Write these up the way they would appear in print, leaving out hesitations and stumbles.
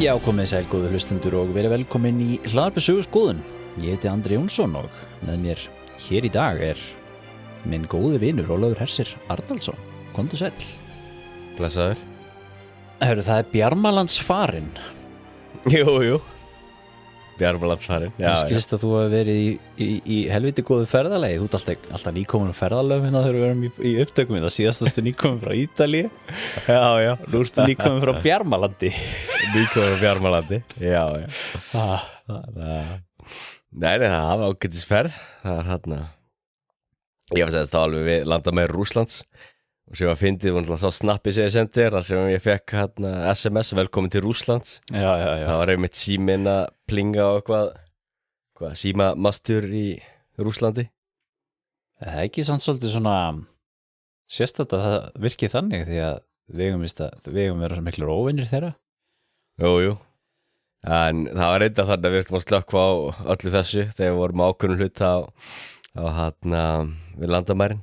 Já, komið sæl góðu hlustundur og verið velkomin í Hlaðvarpið Söguskoðun. Ég heiti Andri Jónsson og með mér hér í dag minn góði vinur Ólafur Hersir Arnaldsson. Komdu sæll. Blessaður. Hörru, það Bjarmalands farinn. Jú. Bjarmalands farinn. Já, skilst að þú hafi verið í helviti góðu ferðalagi. Þú ert alltaf nýkomin á ferðalöfum hérna þegar við erum í upptökum. Það síðastastu nýkomin frá Ítalíu. Já. Nú ertu nýkomin frá Bjarmalandi. Nýkomin frá Bjarmalandi. Já. Nei, það var ágætisferð. Það hérna. Ég var segðast þá alveg við landamæri Rússlands. Og sem að fyndið var náttúrulega sá snappi sem ég sendi þar sem ég fekk hérna SMS velkomin til Rússlands. Já. Það var einmitt síminn að plinga á eitthvað símamastur í Rússlandi. Það ekki samt svolítið svona sérstætt að það virkið þannig því að við eigum vera svo miklu óvinnir þeirra. Jú. En það var reynda þannig að við ertum að slökkva á öllu þessu þegar við vorum ákveðnum hluta á hérna við landamærin.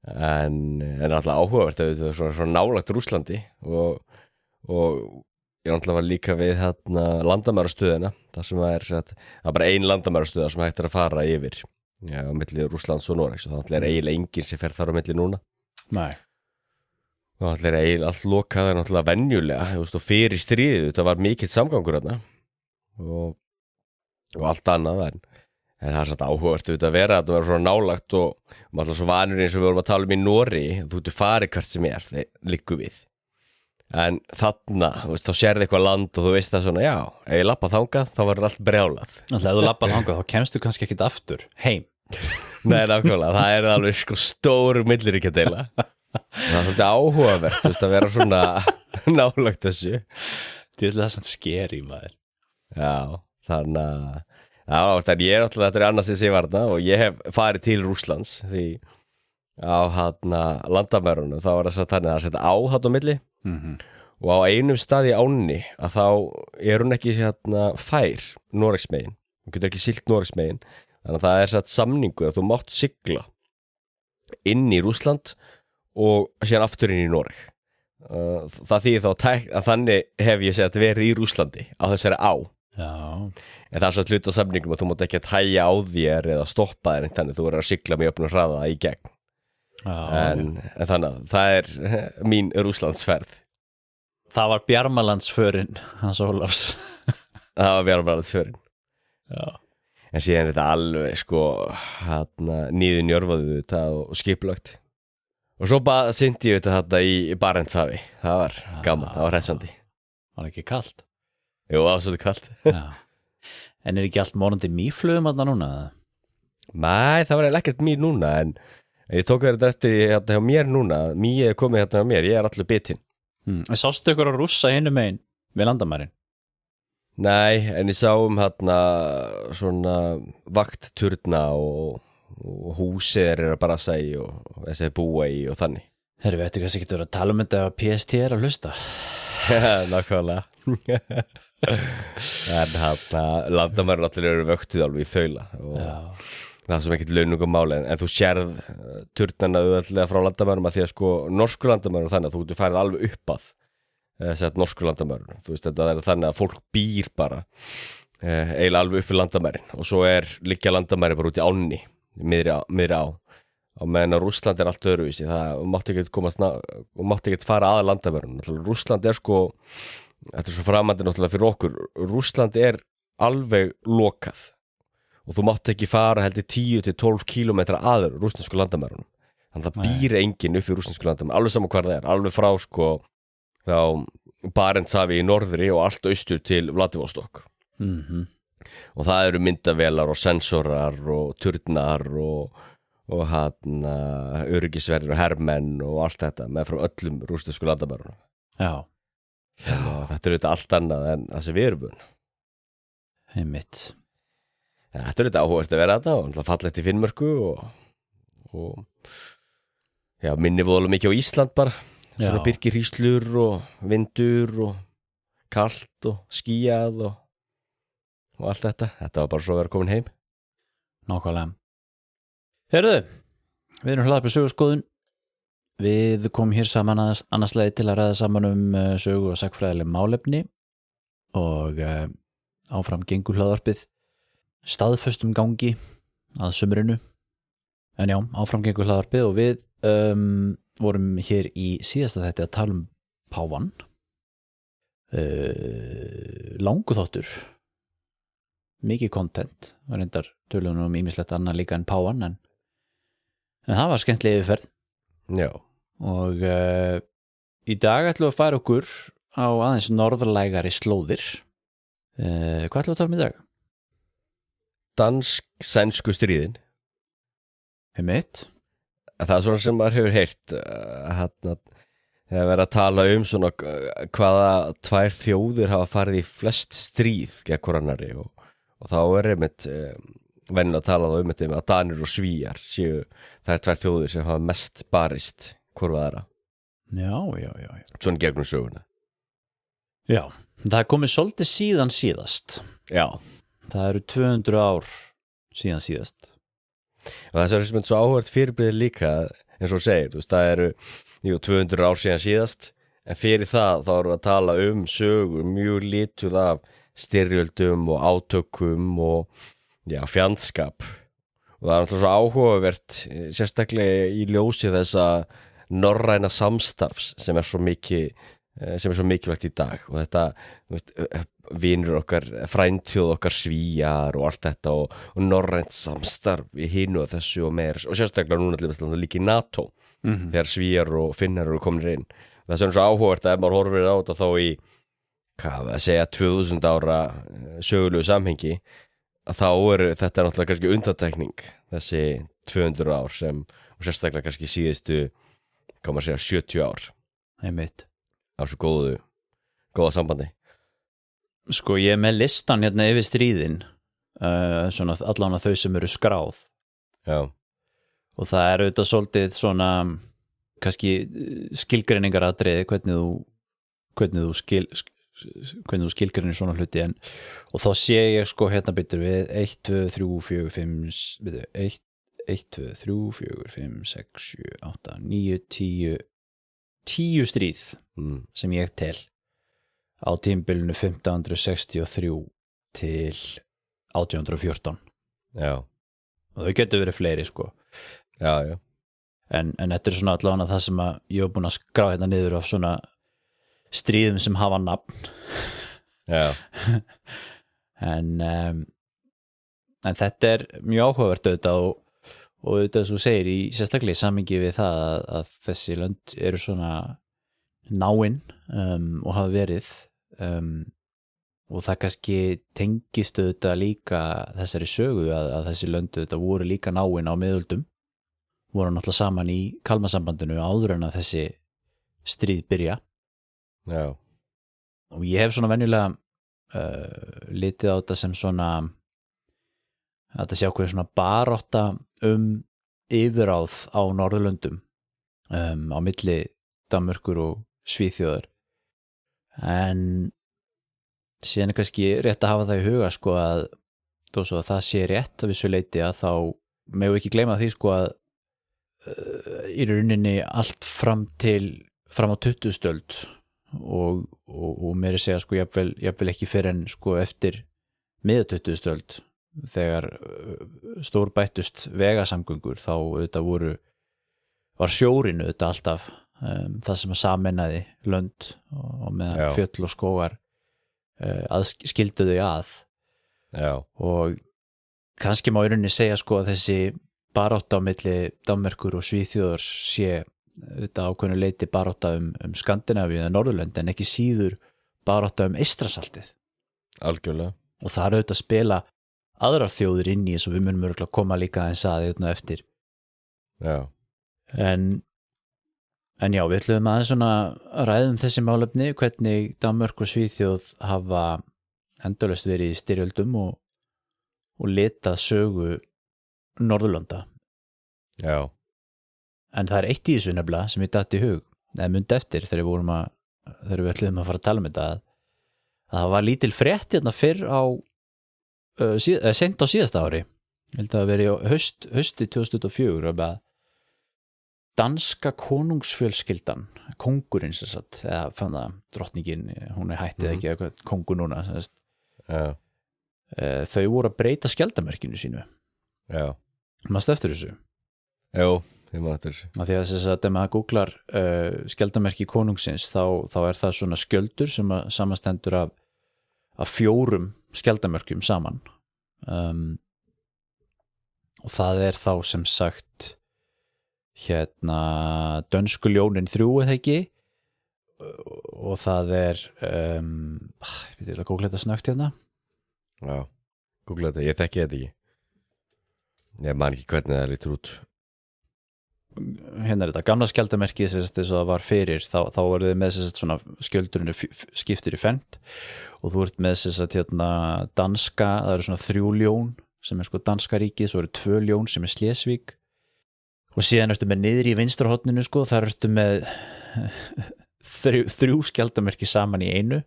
En alltaf áhugavert að þetta er svona nálagt Rússlandi og ég náttúrulega var líka við hérna landamærastöðina þar sem það er bara ein landamærastöða sem hægt að fara yfir á milli Rússlands og Noregs og það er eiginlega enginn sem fer þar á milli núna. Nei. Og það er eiginlega allt lokað er náttúrulega venjulega og fyrir stríðið þetta var mikill samgangur þarna og allt annað en það er svolítið áhugavert að vera að vera svona nálagt og alltaf svo vanur eins og við vorum að tala um í Noregi þú getur farið hvert sem þeir liggur við en þarna, þá sérði eitthvað land og þú veist það svona, já, ef ég lappa þangað þá verður allt brjálað. Alltaf, ef þú lappa þangað þá kemstu kannski ekkit aftur heim. Nei, nákvæmlega, það er alveg stór milliríkjadeila. Það er svolítið áhugavert, að vera svona nálagt þessu. Þú vil það svona skeri, maður. Já, þannig að ég alltaf, þetta annars sem ég var þarna og ég hef farið til Rússlands því á landamærunum þá var það þannig að það setja á þarna á milli og á einum stað í ánni að þá hún ekki fær Noregsmegin, hún getur ekki siglt Noregsmegin þannig að það er samningur að þú mátt sigla inn í Rússland og síðan aftur inn í Noreg. Það þýðir þá að þannig hef ég verið í Rússlandi á þessari á. Já. En það er svo hlut á samningum að þú mátt ekki að hægja á þér eða stoppa þér þannig þú verður að sigla með öfnum hraða í gegn. En þannig að það er mín Rússlandsferð. Það var Bjarmalandsförin hans Ólafs. Það var Bjarmalandsförin. Já. En síðan þetta alveg niður njörfaðu þetta og skipulagt. Og svo bara syndi ég þetta í Barentshafi. Það var gaman, það var hressandi. Var ekki kalt? Jú, það var svolítið kalt. Já. En ekki allt morandi mýflugum þarna núna? Nei, það var ekkert mýr núna en ég tók þetta eftir hjá mér núna. Mýið komið hjá mér, ég er allur bitinn. Sástu ykkur að rússa hinum megin við landamærin? Nei, en ég sá svona vaktturna og húsið að brasa í og þessi búa í og þannig. Þeir veitu kannski ekki að tala þetta ef PST að hlusta. Nákvæmlega. En landamærin allir eru vöktuð alveg í þaula og það er svo ekkert launungum máli en þú sérð turnana auðvitað frá landamærum að því að norsku landamærum þannig að þú getur farið alveg upp að norsku landamærum þú veist þetta er þannig að fólk býr bara eiginlega alveg upp við landamærin og svo liggja landamærin bara út í ánni miðri á og meðan að Rússland er allt öðruvísi það mátti ekkert fara að landamærum Rússland þetta er svo framandi náttúrulega fyrir okkur Rússland er alveg lokað og þú mátt ekki fara heldur 10-12 kilometra aður rússnesku landamærunum þannig að það býr enginn upp í rússnesku landamærunum alveg saman hvar það alveg frá frá Barentshafi í norðri og allt austur til Vladivostok og það eru myndavélar og sensorar og turnar og öryggisverðir og hermenn og allt þetta með frá öllum rússnesku landamærunum. Já. Þetta er allt annað en það sem við erum búin. Einmitt. Þetta er áhugavert að vera þetta og fallegt í Finnmörku og minni voðalega mikið á Ísland bara. Svona birkihríslur og vindur og kalt og skýjað og allt þetta. Þetta var bara svo að vera komin heim. Nákvæmlega. Heyrðu, við erum Hlaðvarpið Söguskoðun. Við komum hér saman annarslega til að ræða saman sögu og sagnfræðileg málefni og áfram gengur hlaðvarpið staðföstum gangi að sumrinu. En já, áfram gengur hlaðvarpið og við vorum hér í síðasta þætti að tala páfann. Langu þáttur, mikið content, var reyndar tölunum ýmislegt annað líka en páfann, en það var skemmtileg yfirferð. Já. Og í dag ætlum við að fara okkur á aðeins norðlægari slóðir. Hvað ætlum við að tala í dag? Dansk-sænsku stríðin. Einmitt. Það svona sem maður hefur heyrt þegar verið að tala svona hvaða tvær þjóðir hafa farið í flest stríð gegn hvor annarri og þá einmitt venjulega að tala þá að Danir og Svíar séu þær tvær þjóðir sem hafa mest barist hvor við aðra. Já. Svona gegnum söguna. Já, það er komið svolítið síðan síðast. Já. Það eru 200 ár síðan síðast. Og það er sem svo áhugavert fyrirbrigði líka eins og segir, það eru 200 ár síðan síðast, en fyrir það þá erum við að tala sögur mjög lituð af styrjöldum og átökum og fjandskap. Og það er náttúrulega svo áhugavert, sérstaklega í ljósi þessa norræna samstarfs sem er svo mikilvægt í dag. Og þetta, vinur okkar, frændþjóð okkar Svíjar og allt þetta og norrænt samstarf í hinu og þessu og meir. Og sérstaklega núna líka í NATO, þegar Svíjar og Finnar eru komin inn. Það er svo áhugavert að ef maður horfir á þetta þá í, 2000 ára sögulegu samhengi, að þá þetta náttúrulega kannski undantekning, þessi 200 ár sem, og sérstaklega kannski síðustu, 70 ár. Einmitt. Á svo góða sambandi. Sko, ég er með listan hérna yfir stríðin, svona allan að þau sem eru skráð. Já. Og það er auðvitað svolítið svona, kannski skilgreiningaratriði, hvernig þú skilgreinir svona hluti, og þá sé ég sko hérna byttur við 1, 2, 3, 4, 5, 1, 2, 3, 4, 5, 6, 7, 8, 9, 10 stríð sem ég tel á tímabilinu 1563 til 1814. Já. Og þau getur verið fleiri sko. Já. En þetta er svona allavega það sem að ég hef búin að skrá hérna niður af svona stríðum sem hafa nafn. Já. En þetta er mjög áhugavert auðvitað og auðvitað þú segir í sérstaklega í samhengi við það að þessi lönd eru svona náin og hafa verið og það kannski tengist auðvitað líka þessari sögu að þessi lönd auðvitað voru líka náin á miðöldum, voru náttúrulega saman í Kalmarsambandinu áður en að þessi stríð byrja. Já. Og ég hef svona venjulega litið á þetta sem svona að þetta sé ákveðið svona barátta yfirráð á Norðurlöndum á milli Danmerkur og Svíþjóðar, en síðan er kannski rétt að hafa það í huga sko að þó svo að það sé rétt að vissu leyti að þá megum við ekki gleyma því sko að í rauninni allt fram á 20. öld og meira segja sko jafnvel ekki fyrir en sko eftir miða 20. öld þegar stórbættust vegasamgöngur þá auðvitað var sjórinn auðvitað alltaf það sem að sameinaði lönd og meðan fjöll og skógar skildu þau að. Já. Og kannski má í rauninni segja sko að þessi barátta á milli Danmerkur og Svíþjóðar sé auðvitað ákveðnu leyti barátta Skandinavíu eða Norðurlönd en ekki síður barátta Eystrasaltið. Algjörlega. Og það auðvitað spila aðrar þjóðir inn í þess og við munum örugglega koma líka aðeins að því eftir. Já. En já, við ætlum aðeins svona að ræðum þessi málefni, hvernig Danmörk og Svíþjóð hafa endalaust verið í styrjöldum og litað sögu Norðurlanda. Já. En það er eitt í þessu nefnilega sem ég datt í hug, eða mundi eftir þegar við ætlum að fara að tala um þetta, að það var lítil frétt hérna fyrr á sent á síðasta ári. Ég held að það veri hausti 2024 danska konungsfjölskyldan, kóngurinn sem sagt, eða fann það drottningin, hún hættið ekki eitthvað kóngur núna, sem sagt, þau voru að breyta skjaldarmerkinu sínu. Já. Manstu eftir þessu? Jú, ég man eftir þessu. Af því að þess að ef maður googlar skjaldarmerki konungsins, þá er það svona skjöldur sem að samastendur af 4 skjaldarmerkjum saman. Og það er þá sem sagt dönsku ljónin 3 eða ekki, og það er ég veit ekki að googla þetta snögt hérna. Já, googla þetta, ég þekki þetta ekki. Ég man ekki hvernig það lítur út. Hérna er þetta gamla skjaldarmerkið þess að það var fyrir, þá voru þið með svona skjöldurinn skiptir í fernt, og þú ert með þess að danska, það eru svona 3 ljón sem er sko danska ríkið, svo eru 2 ljón sem er Slesvík, og síðan ertu með niður í vinstra horninu sko, þar ertu með 3 skjaldarmerki saman í einu.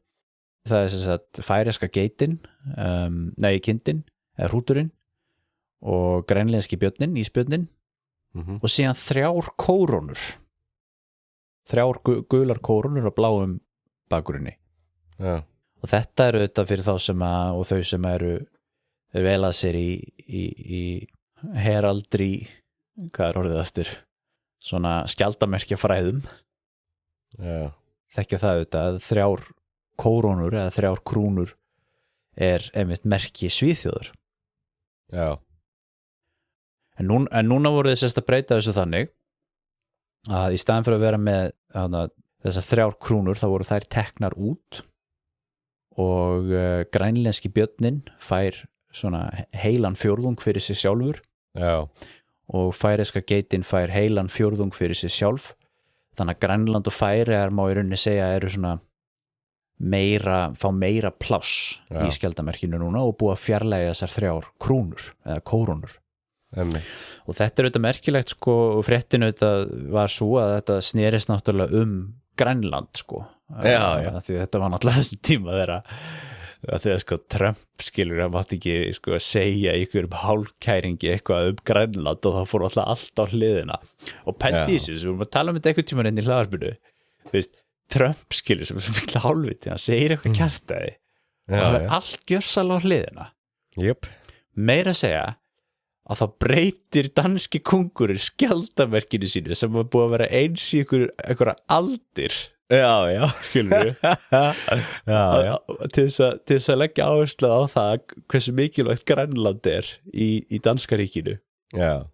Það er þess að færeyska geitin, kindin, eða hrúturinn, og grænlenski björnin, ísbjörnin, og síðan 3 kórónur, 3 gular kórónur á bláum bakgrunni. Já. Og þetta eru þetta fyrir þá sem og þau sem eru vel að sér í heraldri, hvað er orðið aftur, svona skjaldarmerkja fræðum. Já. Þekkja það auðvitað að 3 kórónur eða 3 krúnur er einmitt merki Svíþjóðar. Já. En núna voru þess að breyta þessu þannig að í staðin fyrir að vera með þessar 3 krúnur, þá voru þær teknar út, og grænlenski björnin fær svona heilan 4 fyrir sig sjálfur. Já. Og færeyska geitin fær heilan 4 fyrir sig sjálf. Þannig að Grænland og Færeyjar má í rauninni segja eru svona fá meira pláss í skjaldarmerkinu núna, og búið að fjarlægja þessar 3 krúnur eða kórónur. Og þetta er auðvitað merkilegt sko, og fréttinu auðvitað var svo að þetta snerist náttúrulega Grænland sko. Já. Því þetta var náttúrulega þessum tíma þeirra, þegar sko Trump skilur að mátt ekki sko segja einhverjum hálfkæringi eitthvað Grænland, og það fór alltaf á hliðina. Og pældi þessu, við vorum að tala þetta einhvern tíma inn í hlaðvarpinu, þú veist, Trump skilur sem mikla hálfviti, hann segir eitthvað kjartaði, og það er allt gjörsamlega á hliðina. Jöp. Meira að segja að það breytir danski kóngurinn skjaldarmerkinu sínu sem var búið að vera eins í einhverja aldir. Já. Skilur Já. Til þess að leggja áherslu á það hversu mikilvægt Grænland er í danska ríkinu. Já.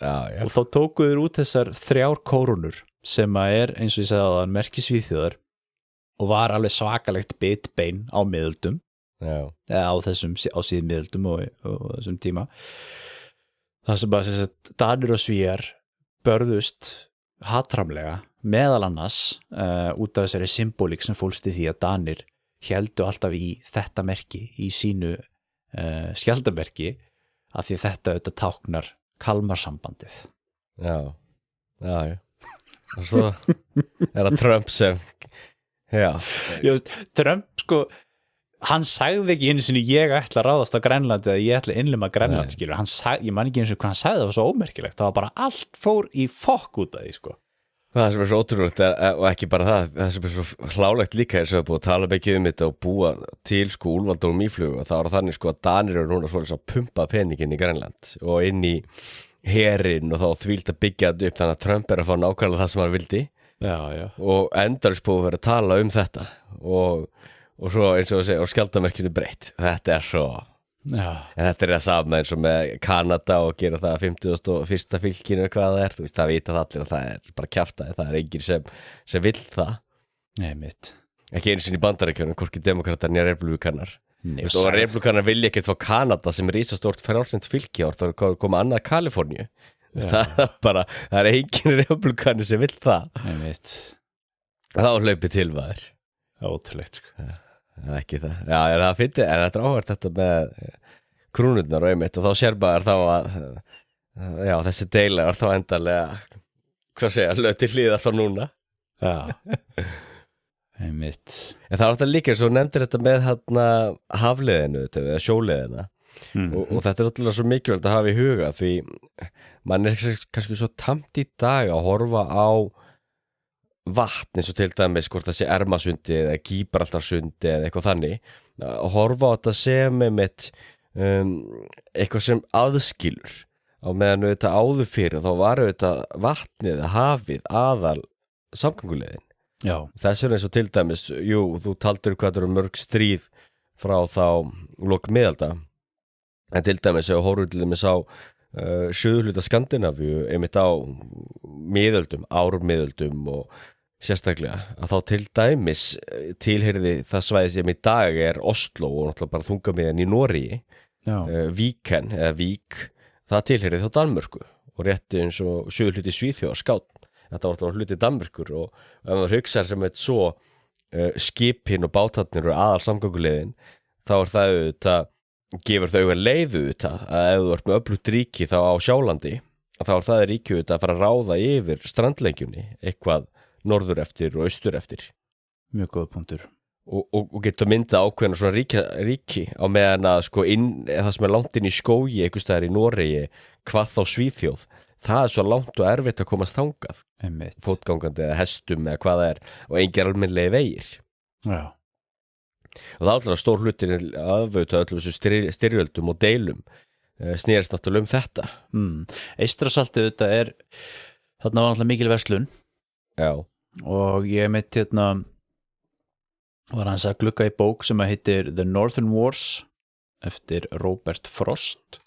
Og þá tókuður út þessar 3 kórónur sem að er, eins og ég sagði áðan, merki Svíþjóðar, og var alveg svakalegt bitbein á miðöldum. Já. Eða á síðum miðöldum og þessum tíma. Það sem bara Danir og Svíar börðust hatramlega, meðal annars út af þessari symbolík sem fólst í því að Danir héldu alltaf í þetta merki, í sínu skjaldarmerki, af því þetta auðvitað táknar Kalmarsambandið. Já. Og svo er það Trump sem Trump sko, hann sagði ekki einu sinni ég ætla að ráðast á Grænlandi eða ég ætla að innlima Grænland, skilur. Ég man ekki einu sinni hvað hann sagði, það var svo ómerkilegt, það var bara allt fór í fokk út af því sko. Það sem er svo ótrúlegt, og ekki bara það sem er svo hlálegt líka, er sem að búið að tala mikið þetta og búa til sko úlfaldur og mýflugu, og það var þannig sko að Danir eru núna svo að pumpa peningin í Grænland og inn í herinn, og þá þvílt að byggja þetta upp, þannig að Trump er að fá nákvæmlega það sem hann vildi. Já. Og endalaust búið að vera að tala um þetta, og svo eins og að segja, og skjaldarmerkinu breytt. Þetta er svo en þetta er það sama eins og með Kanada og gera það 51. fylkinu hvað það er, þú veist, það vita það allir og það er bara kjaftaði, það er enginn sem vill það. Nei, mitt. Ekki eins og í Bandaríkjunum, hvorki demokratar né republikanar. Og republikanar vilja ekkert fá Kanada sem er ísastórt frjálslynt fylki, og það er komið annað Kaliforníu. Það er bara, það er enginn republikani sem vill það. Nei, mitt. Þá hlaupi til maður. Ótrúlegt sko. Ekki það. Já, það fyndi, en þetta er áhvert þetta með krúnurnar og einmitt, og þá sér maður þá að þessi deila var þá endalega, hvað segja, lög til hlýða þá núna. Já. Einmitt. En það var þetta líka, svo nefndir þetta með hafliðinu, eða sjóliðina. og þetta alltaf svo mikilvægt að hafa í huga því mann kannski svo tamt í dag að horfa á vatn eins og til dæmis hvort það sé Ermasundi eða Gíbraltarsundi eða eitthvað þannig að horfa á þetta sem eitthvað sem aðskilur á meðan auðvitað áður fyrir þá var auðvitað vatnið, hafið aðal samgönguleiðin. Já. Þess vegna eins og til dæmis, þú taldir hvað eru mörg stríð frá þá lok miðalda en til dæmis ef horfum til dæmis á suðurhluta Skandinavíu einmitt á miðöldum, ármiðöldum og sérstaklega að þá til dæmis tilheyrði það svæði sem í dag er Oslo og náttúrulega bara þungamiðjan í Noregi Víken eða Vík það tilheyrði þá Danmörku og rétti eins og suðurhluti Svíþjóðar Skátn þetta var alltaf hluti Danmörkur og ef maður hugsar sem eitt svo skipin og bátarnir og aðal samgönguleiðin þá það auðvitað gefur þau að leiðu auðvitað að ef þú ert með öflugt ríki þá á Sjálandi þá það ríki auðvitað að fara að ráða yfir strandlengjunni eitthvað norður eftir og austur eftir. Mjög góð punktur. Og getur mynda ákveðna svona ríki á meðan að sko það sem langt inn í skógi einhvers staðar í Noregi, hvað þá Svíþjóð, það svo langt og erfitt að komast þangað. Einmitt. Fótgangandi eða hestum eða hvað það og engir almennilegi vegir. Já. Og það er alltaf stór hlutir aðvötu öllum þessu styrjöldum og deilum snýrist náttúrulega þetta. Eystrasaltið þetta þarna var náttúrulega mikil verslun. Já. Og ég mitt var hans að glugga í bók sem að heitir The Northern Wars eftir Robert Frost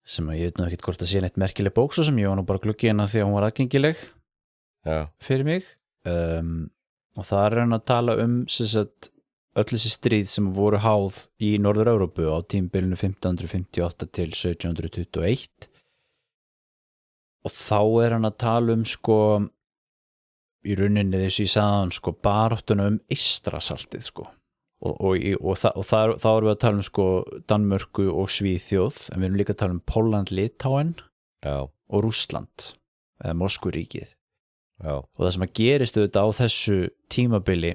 sem að ég veit nú ekkert hvort að sé neitt merkileg bók svo sem ég var nú bara að glugga í hana því að hún var aðgengileg fyrir mig og það er hann að tala öll þessi stríð sem voru háð í Norður-Evrópu á tímabilinu 1558 til 1721 og þá er hann að tala sko í rauninni þessu ég sagði baráttuna Eystrasaltið og þá erum við að tala sko Danmörku og Svíþjóð en við erum líka að tala Pólland, Litáen og Rússland eða Moskvuríkið og það sem að gerist auðvitað á þessu tímabili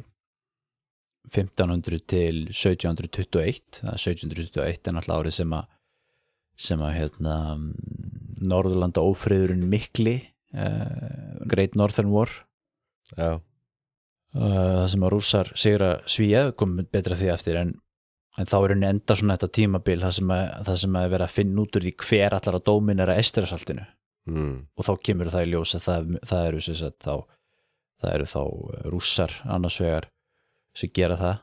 1500 til 1721 1721 er náttúrulega árið sem að Norðurlanda ófriðurinn mikli Great Northern War það sem að rússar sigra Svía komum betra því eftir en þá er henni enda svona þetta tímabil það sem að vera að finna út úr því hver allar að dóminera Eystrasaltinu og þá kemur það í ljós að það eru þá rússar annars vegar sem gera það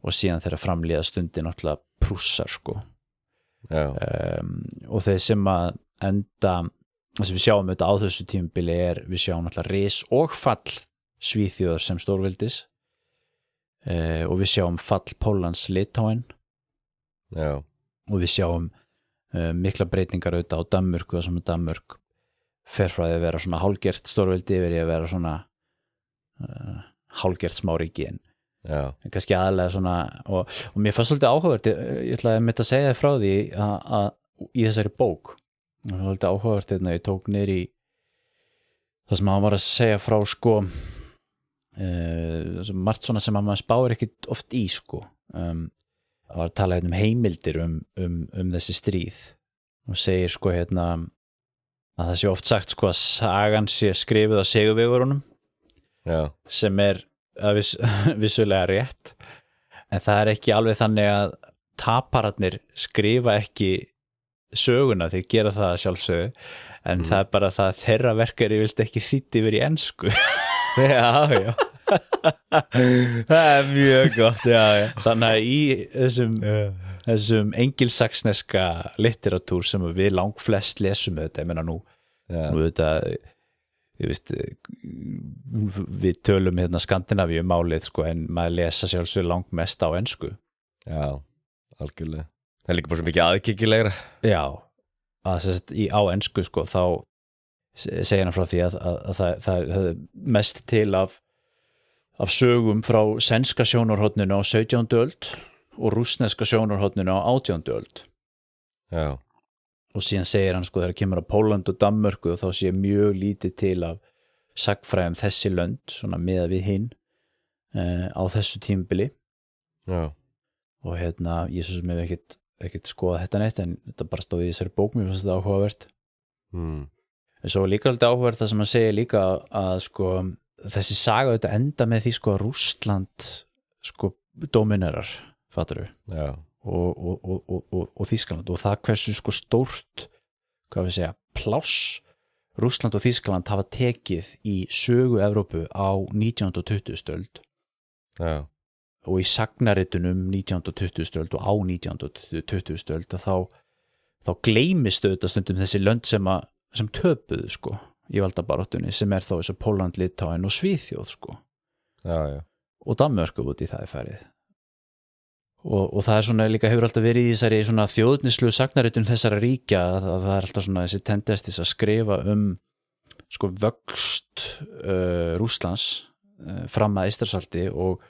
og síðan þeirra framlíða stundin náttúrulega prússar og þeir sem að enda það sem við sjáum auðvitað á þessu tímabili við sjáum náttúrulega ris og fall Svíþjóðar sem stórveldis og við sjáum fall Póllands, Litáen og við sjáum mikla breytingar auðvitað á Danmörku þar sem Danmörk fer frá því að vera svona hálfgert stórveldi yfir í að vera svona hálfgert smáríki en kannski aðalega svona og mér fannst svolítið áhugavert ég ætlaði að segja þér frá því að í þessari bók það var svolítið áhugavert ég tók niður í það sem hann var að segja frá margt svona sem maður spáir ekkit oft í það var að tala heimildir þessi stríð og segir að það sé oft sagt að sagan sé skrifuð á sigurvegurunum sem vissulega rétt en það er ekki alveg þannig að tapararnir skrifa ekki söguna þeir gera það sjálfsögðu en það er bara það að þeirra verkari vilt ekki þýtt yfir í ensku já það er mjög gott já. Þannig að í þessum engilsaxneska litteratúr sem við langflest lesum þetta, ég meina nú þetta við tölum Skandinavíu málið en maður lesa sjálfsög langt mest á ensku já, algjörlega það er líka bara svo mikið aðgengilegra já, á ensku þá segja hann frá því að það er mest til af sögum frá sænska sjónarhorninu á 17. öld og rússneska sjónarhorninu á 18. öld já og síðan segir hann þegar kemur á Pólland og Danmörku og þá sé mjög lítið til af sagnfræðum þessi lönd svona miðað við hinn á þessu tímabili já og ég svo sem hef ekkert skoðað þetta neitt en þetta bara stóð í þessari bók mér fannst þetta áhugavert en svo líka alltaf áhugavert það sem hann segir líka að sko þessi saga auðvitað enda með því sko að Rússland sko dominerar fattarðu og Þýskaland og það hversu sko stórt hvað við segja pláss Rússland og Þýskaland hafa tekið í sögu Evrópu á 19. og 20. öld og í sagnaritunum 19. og 20. öld og á 19. og 20. öld þá gleymist auðvitað stundum þessi lönd sem töpuðu sko í valdabaráttunni sem þá eins og Pólland, Litáin og Svíþjóð sko og Danmörku út í það farið og það svona líka hefur alltaf verið í þessari svona þjóðnislu sagnaritun þessara ríkja að það alltaf svona þessi tendestis að skrifa sko vöxt Rússlands fram að Eystrasalti og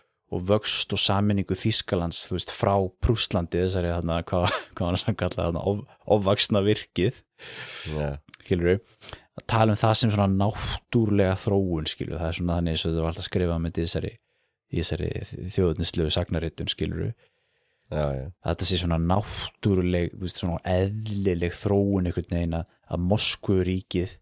vöxt og sameiningu Þýskalands þú veist frá Prússlandi þessari hvað hann að kalla ofvaxna virkið skilurðu að tala það sem svona náttúrulega þróun skilurðu það svona þannig eins og þau var alltaf að skrifa með þessari þjóðnislegu sagnaritun skilurðu þetta sé svona náttúruleg þú veist svona eðlileg þróun einhvern veginn að Moskvuríkið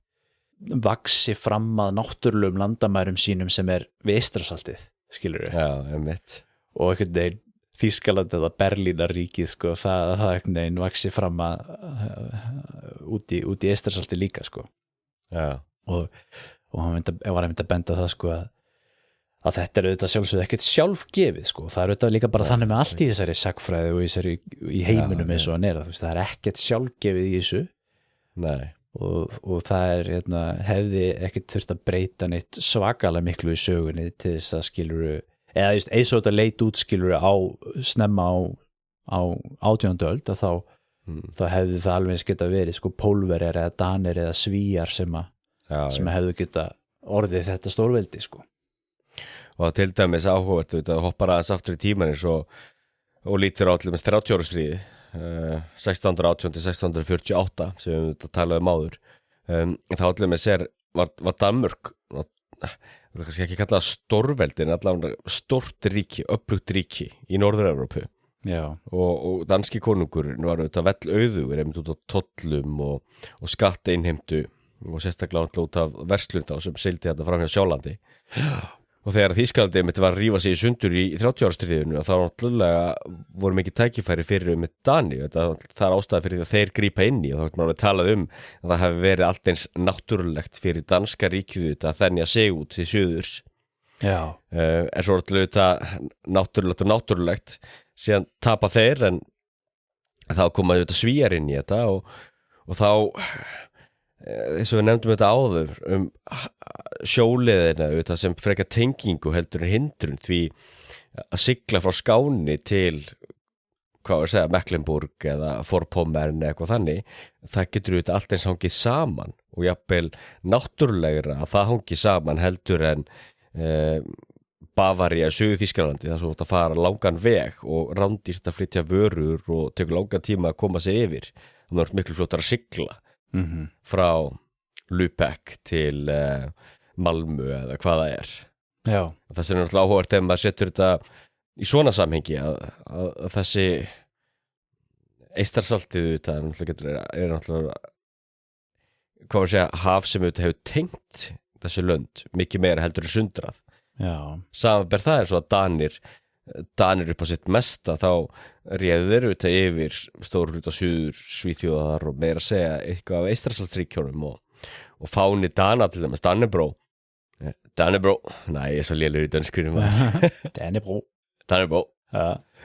vaxi fram að náttúrulegum landamærum sínum sem við Eystrasaltið skilurðu og einhvern veginn Þýskaland eða Berlínaríkið sko það einhvern veginn vaxi fram að út í Eystrasalti líka sko og hann var að benda það sko að þetta auðvitað sjálfsögðu ekkert sjálfgefið sko, það auðvitað líka bara þannig með allt í þessari sagfræði og í heiminum eins og hann þú veist, það ekkert sjálfgefið í þessu og það hefði ekkert þurft að breyta neitt svakalega miklu í sögunni til þess að skiluru eða eins og þetta leit út skiluru snemma á 18. öld að þá hefði það alveg geta verið sko Pólverjar eða Danir eða Svíjar sem hefðu geta orðið þetta stórveldi sko og til dæmis áhugavert að hoppar aðeins aftur í tímanins og lítur á allir með 30 ára stríði 1618 til 1648 sem við talaðum áður þá allir með var Danmörk það kannski ekki kallað stórveldi en allavega stórt ríki, öflugt ríki í Norður-Evrópu og danski konungur var auðvitað vel auðugur einmitt út á tollum og skattainnheimtu og sérstaklega út af verslunda sem sildi þetta fram hjá Sjálandi og þegar Þýskalandi mitt var að rífa sig í sundur í 30 ára stríðinu og þá náttúrulega voru mikið tækifæri fyrir með Dani það er ástæða fyrir því að þeir grípa inn í og þá er maður talað að það hefði verið allt eins náttúrulegt fyrir danska ríkið að þenja sig út til suðurs en svo er þetta náttúrulegt síðan tapa þeir en þá koma þetta Svíjar inn í þetta og þá eins og við nefndum þetta áður sjóleiðina sem frekar tengingu heldur en hindrun því að sigla frá Skáni til Mecklenburg eða Vorpommern eða eitthvað þannig það getur þetta allt eins hangið saman og jafnvel náttúrulegra að það hangið saman heldur en Bavaría, Suður Þýskalandi það svo að fara langan veg og rándýrt að flytja vörur og tekur langan tíma að koma sig yfir það er miklu fljótar að sigla frá Lübeck til Malmö eða hvað það er og það er náttúrulega áhugavert þegar maður setur þetta í svona samhengi að þessi Eystrasaltið þetta er náttúrulega hvað var að segja haf sem þetta hefur tengt þessi lönd mikið meira heldur en sundrað samanber það er svo að Danir upp á sitt mesta þá réðu þeir auðvitað yfir stór hluta Suður Svíþjóðar og meira að segja eitthvað af Eystrasaltsríkjunum og fáni Dana til dæmis Dannebró, ég er svo lélur í dönskunum Dannebró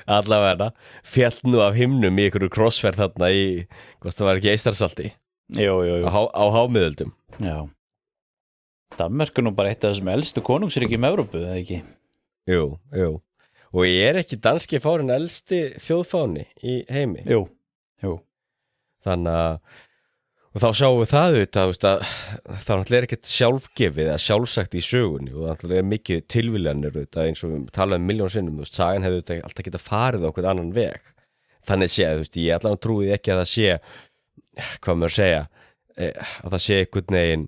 allavega féll nú af himnum í einhverju krossferð þarna í, hvort það var ekki Eystrasalti á hámiðöldum Danmörk nú bara eitt af þessum elstu konungsríkjum Evrópu, eða ekki? Jú og ég er ekki danski fárin elsti þjóðfáni í heimi Jú þannig að og þá sjáum við það auðvitað að það náttúrulega ekkert sjálfgefið eða sjálfsagt í sögunni og það náttúrulega mikið tilviljanir auðvitað eins og við talaðum miljón sinnum sagan hefði auðvitað alltaf getað farið á okkur annan veg þannig séð, ég allan trúið ekki að það sé hvað maður segja að það sé einhvern veginn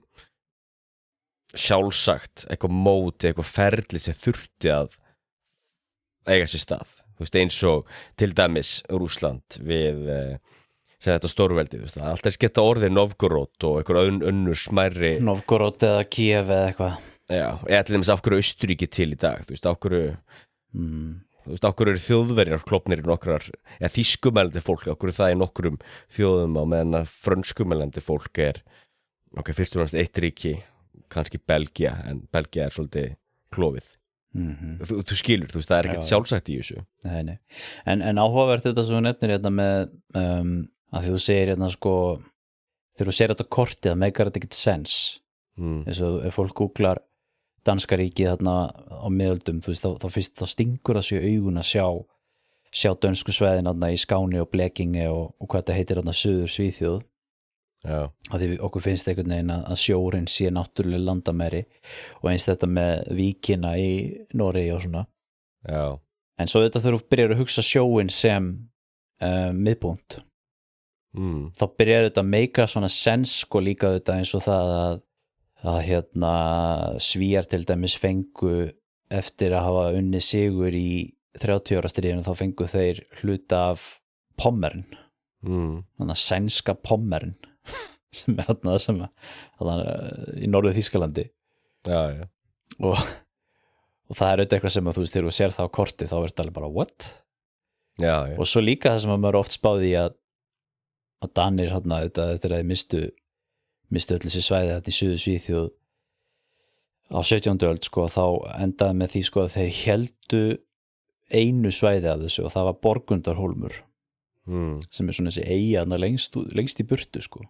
sjálfsagt eitthvað móti, eitthvað ferli sem þurfti að eiga sér stað þú veist, eins og til dæmis Rússland við sem þetta stórveldi, þú veist, alltaf geta orðið Novgorod og einhver önnur smærri Novgorod eða Kiev eða eitthvað já, eða til dæmis af hverju Austurríki til í dag, þú veist, af hverju þú veist, af hverju eru þjóðverjar klopnir í nokkrar, eða þýskumælandi fólk af hverju það í nokkrum þjóðum á meðan að frönskumælandi fólk ok, fyrst og náttúrulega eitt ríki kannski Belgia, en Belgia svolítið klofið þú skilur, þú veist, það ekkert sjálfsagt í þessu Nei. En áhugavert þetta sem þú nefnir hérna með að því þú segir hérna sko þegar þú segir þetta kortið, það meikar þetta ekkert sens eins og ef fólk googlar danska ríkið þarna á miðöldum, þú veist, þá stingur það sér augun að sjá dönsku svæðin þarna í Skáni og Blekingi og hvað þetta heitir þarna Suður Svíþjóð að því okkur finnst einhvern veginn að sjórinn sé náttúrulega landamæri og eins þetta með víkina í Noregi og svona en svo þetta þegar þú byrjar að hugsa sjóinn sem miðpunkt þá byrjar þetta að meika svona sens sko líka þetta eins og það að hérna Svíar til dæmis fengu eftir að hafa unnið sigur í 30 ára stríðinu þá fengu þeir hluta af Pommern þannig að sænska Pommern sem þarna í norður Þýskalandi og það auðvitað eitthvað sem að þú veist þegar þú sér það á korti þá er þetta alveg bara what? Og svo líka það sem að maður oft spáði að Danir þarna þetta er að þið mistu öll þessi svæði þetta í Suður Svíþjóð á 17. öld sko þá endaði með því sko að þeir héldu einu svæði af þessu og það var Borgundarhólmur sem er svona þessi eyja lengst í burtu sko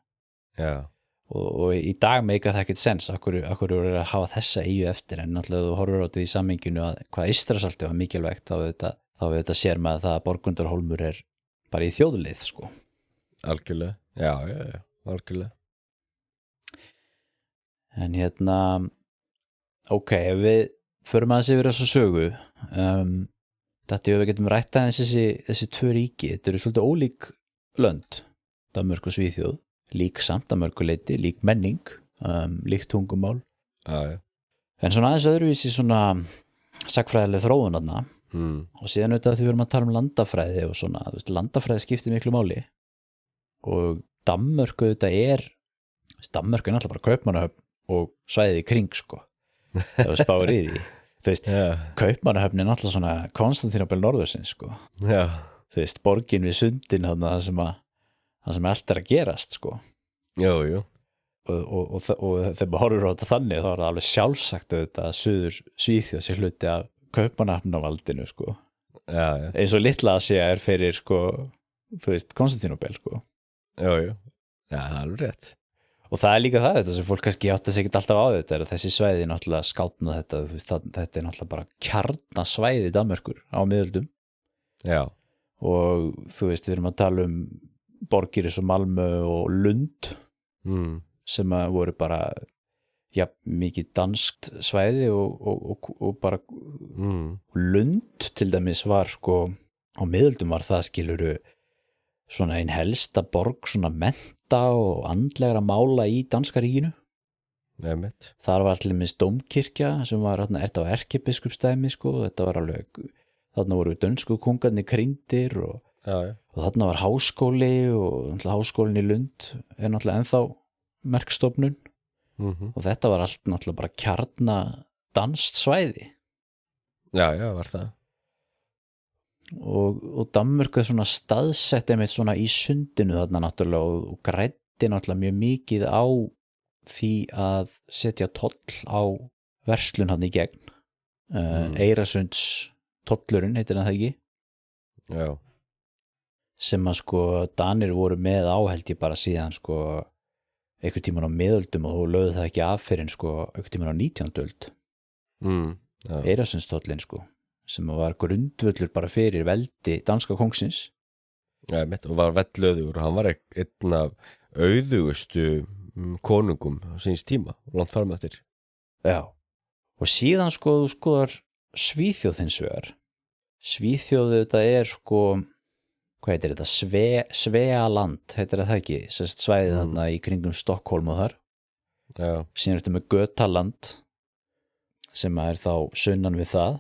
og í dag meika það ekkert sens akkur er að hafa þessa eyju eftir en náttúrulega þú horfur á þetta í sammenginu að hvað Eystrasalti var mikilvægt þá við þetta sér með að það að Borgundarhólmur er bara í þjóðlið sko algjörlega, já, algjörlega en hérna ok, ef við förum aðeins yfir þessu sögu þetta við getum rætt aðeins þessi tvö ríki, þetta eru svolítið ólík lönd, Danmörk og Svíþjóð lík samt að mörgu leyti, lík menning líkt tungumál en svona aðeins öðruvísi svona sagnfræðileg þróun þarna og síðan auðvitað því við erum að tala landafræði og svona, þú veist, landafræði skiptir miklu máli og Danmörk auðvitað Danmörk er náttúrulega bara Kaupmannahöfn og svæðið í kring sko það var spáir í því þú veist, Kaupmannahöfn er náttúrulega svona Konstantinópel norðursins sko þú veist, borgin við sundin það sem allt er að gerast sko jú og þegar maður horfir á þetta þannig þá er það alveg sjálfsagt auðvitað að Suður Svíþjóð sé hluti af Kaupmannahöfnavaldinu sko eins og litla Asía er fyrir sko þú veist, Konstantinópel sko jú, það er alveg rétt og það er líka þetta sem fólk kannski átti sig ekkert alltaf á þetta er að þessi svæði náttúrulega skátna þetta þú veist, þetta er náttúrulega bara kjarnasvæði Danmerkur á miðöldum og þú veist, við erum að tala borgir eins og Malmö og Lund sem að voru bara mikið danskt svæði og bara Lund til dæmis var sko á miðöldum var það skiluru svona ein helsta borg svona mennta og andlegra mála í danska ríkinu þar var allir minnst dómkirkja sem var þetta var erkibiskupsdæmi sko þetta var alveg þarna voru dönsku kongarnir krýndir og þarna var háskóli og háskólinn í Lund er náttúrulega ennþá merkstofnun og þetta var allt náttúrulega bara kjarna danskt svæði var það og Danmörk er svona staðsett einmitt svona í sundinu þarna náttúrulega og græddi náttúrulega mjög mikið á því að setja toll á verslun hann í gegn Eirasunds tollurinn heitir það ekki sem að sko Danir voru með áheld ég bara síðan sko einhvern tímann á miðöldum og lögðu það ekki af fyrir sko einhvern tímann á 19. öld Eirasunds tollin sko sem var grundvöllur bara fyrir veldi danska kongsins og var vellöðugur og hann var einn af auðugustu konungum síns tíma langt fram eftir og síðan sko þú skoðar Svíþjóð hins vegar Svíþjóð þetta er sko hvað heitir þetta, Svealand heitir það ekki, svæðið þarna í kringum Stokkólm og þar síðan er þetta með Götaland sem er þá sunnan við það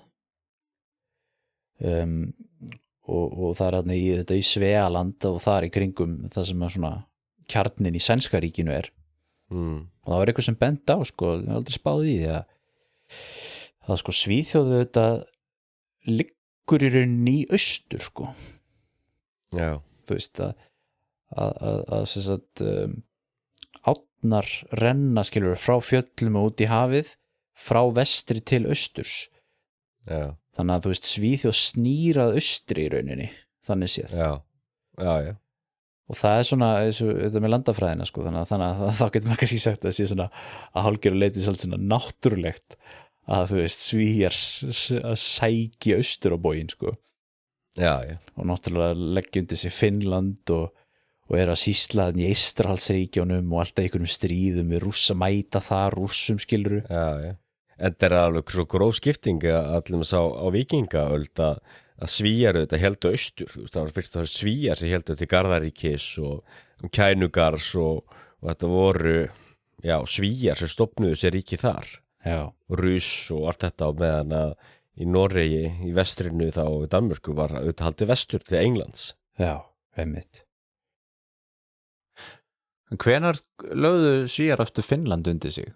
og það hann þetta í Svealand og það í kringum það sem að svona kjarnin í sænska ríkinu og það var eitthvað sem bent á sko, ég aldrei spáði í því að sko Svíþjóð þetta liggur í rauninni í austur sko. Já. Þú veist að sem sagt árnar renna skilur frá fjöllum og út í hafið frá vestri til austurs. Já. Þannig að þú veist Svíþjóð snýrað austri í rauninni, þannig séð. Já. Og það svona, þetta með landafræðina sko, þannig að þá getur maður kannski sagt að það sé svona að hálfgerðu leiti svolítið svona náttúrulegt að þú veist Svíjar að sæki austur á bóginn sko. Já. Og náttúrulega leggja undir sig Finnland og að sýsla í Eystrasaltsríkjunum og alltaf einhverjum stríðum við Rússa, mæta það Rússum skiluru. Já. En það alveg svo gróf skipting að allir sá á vikingaöld að Svíjar þetta heldu austur, þú veist, það var fyrst að Svíjar sem heldu til Garðaríkis og Kænugars og þetta voru, Svíjar sem stofnuðu sér ríki þar. Já. Rúss og allt þetta á meðan að í Noregi, í vestrinu þá í Danmörku var auðvitað haldið vestur til Englands. Já, einmitt. En hvenær lögðu Svíjar aftur Finnland undir sig?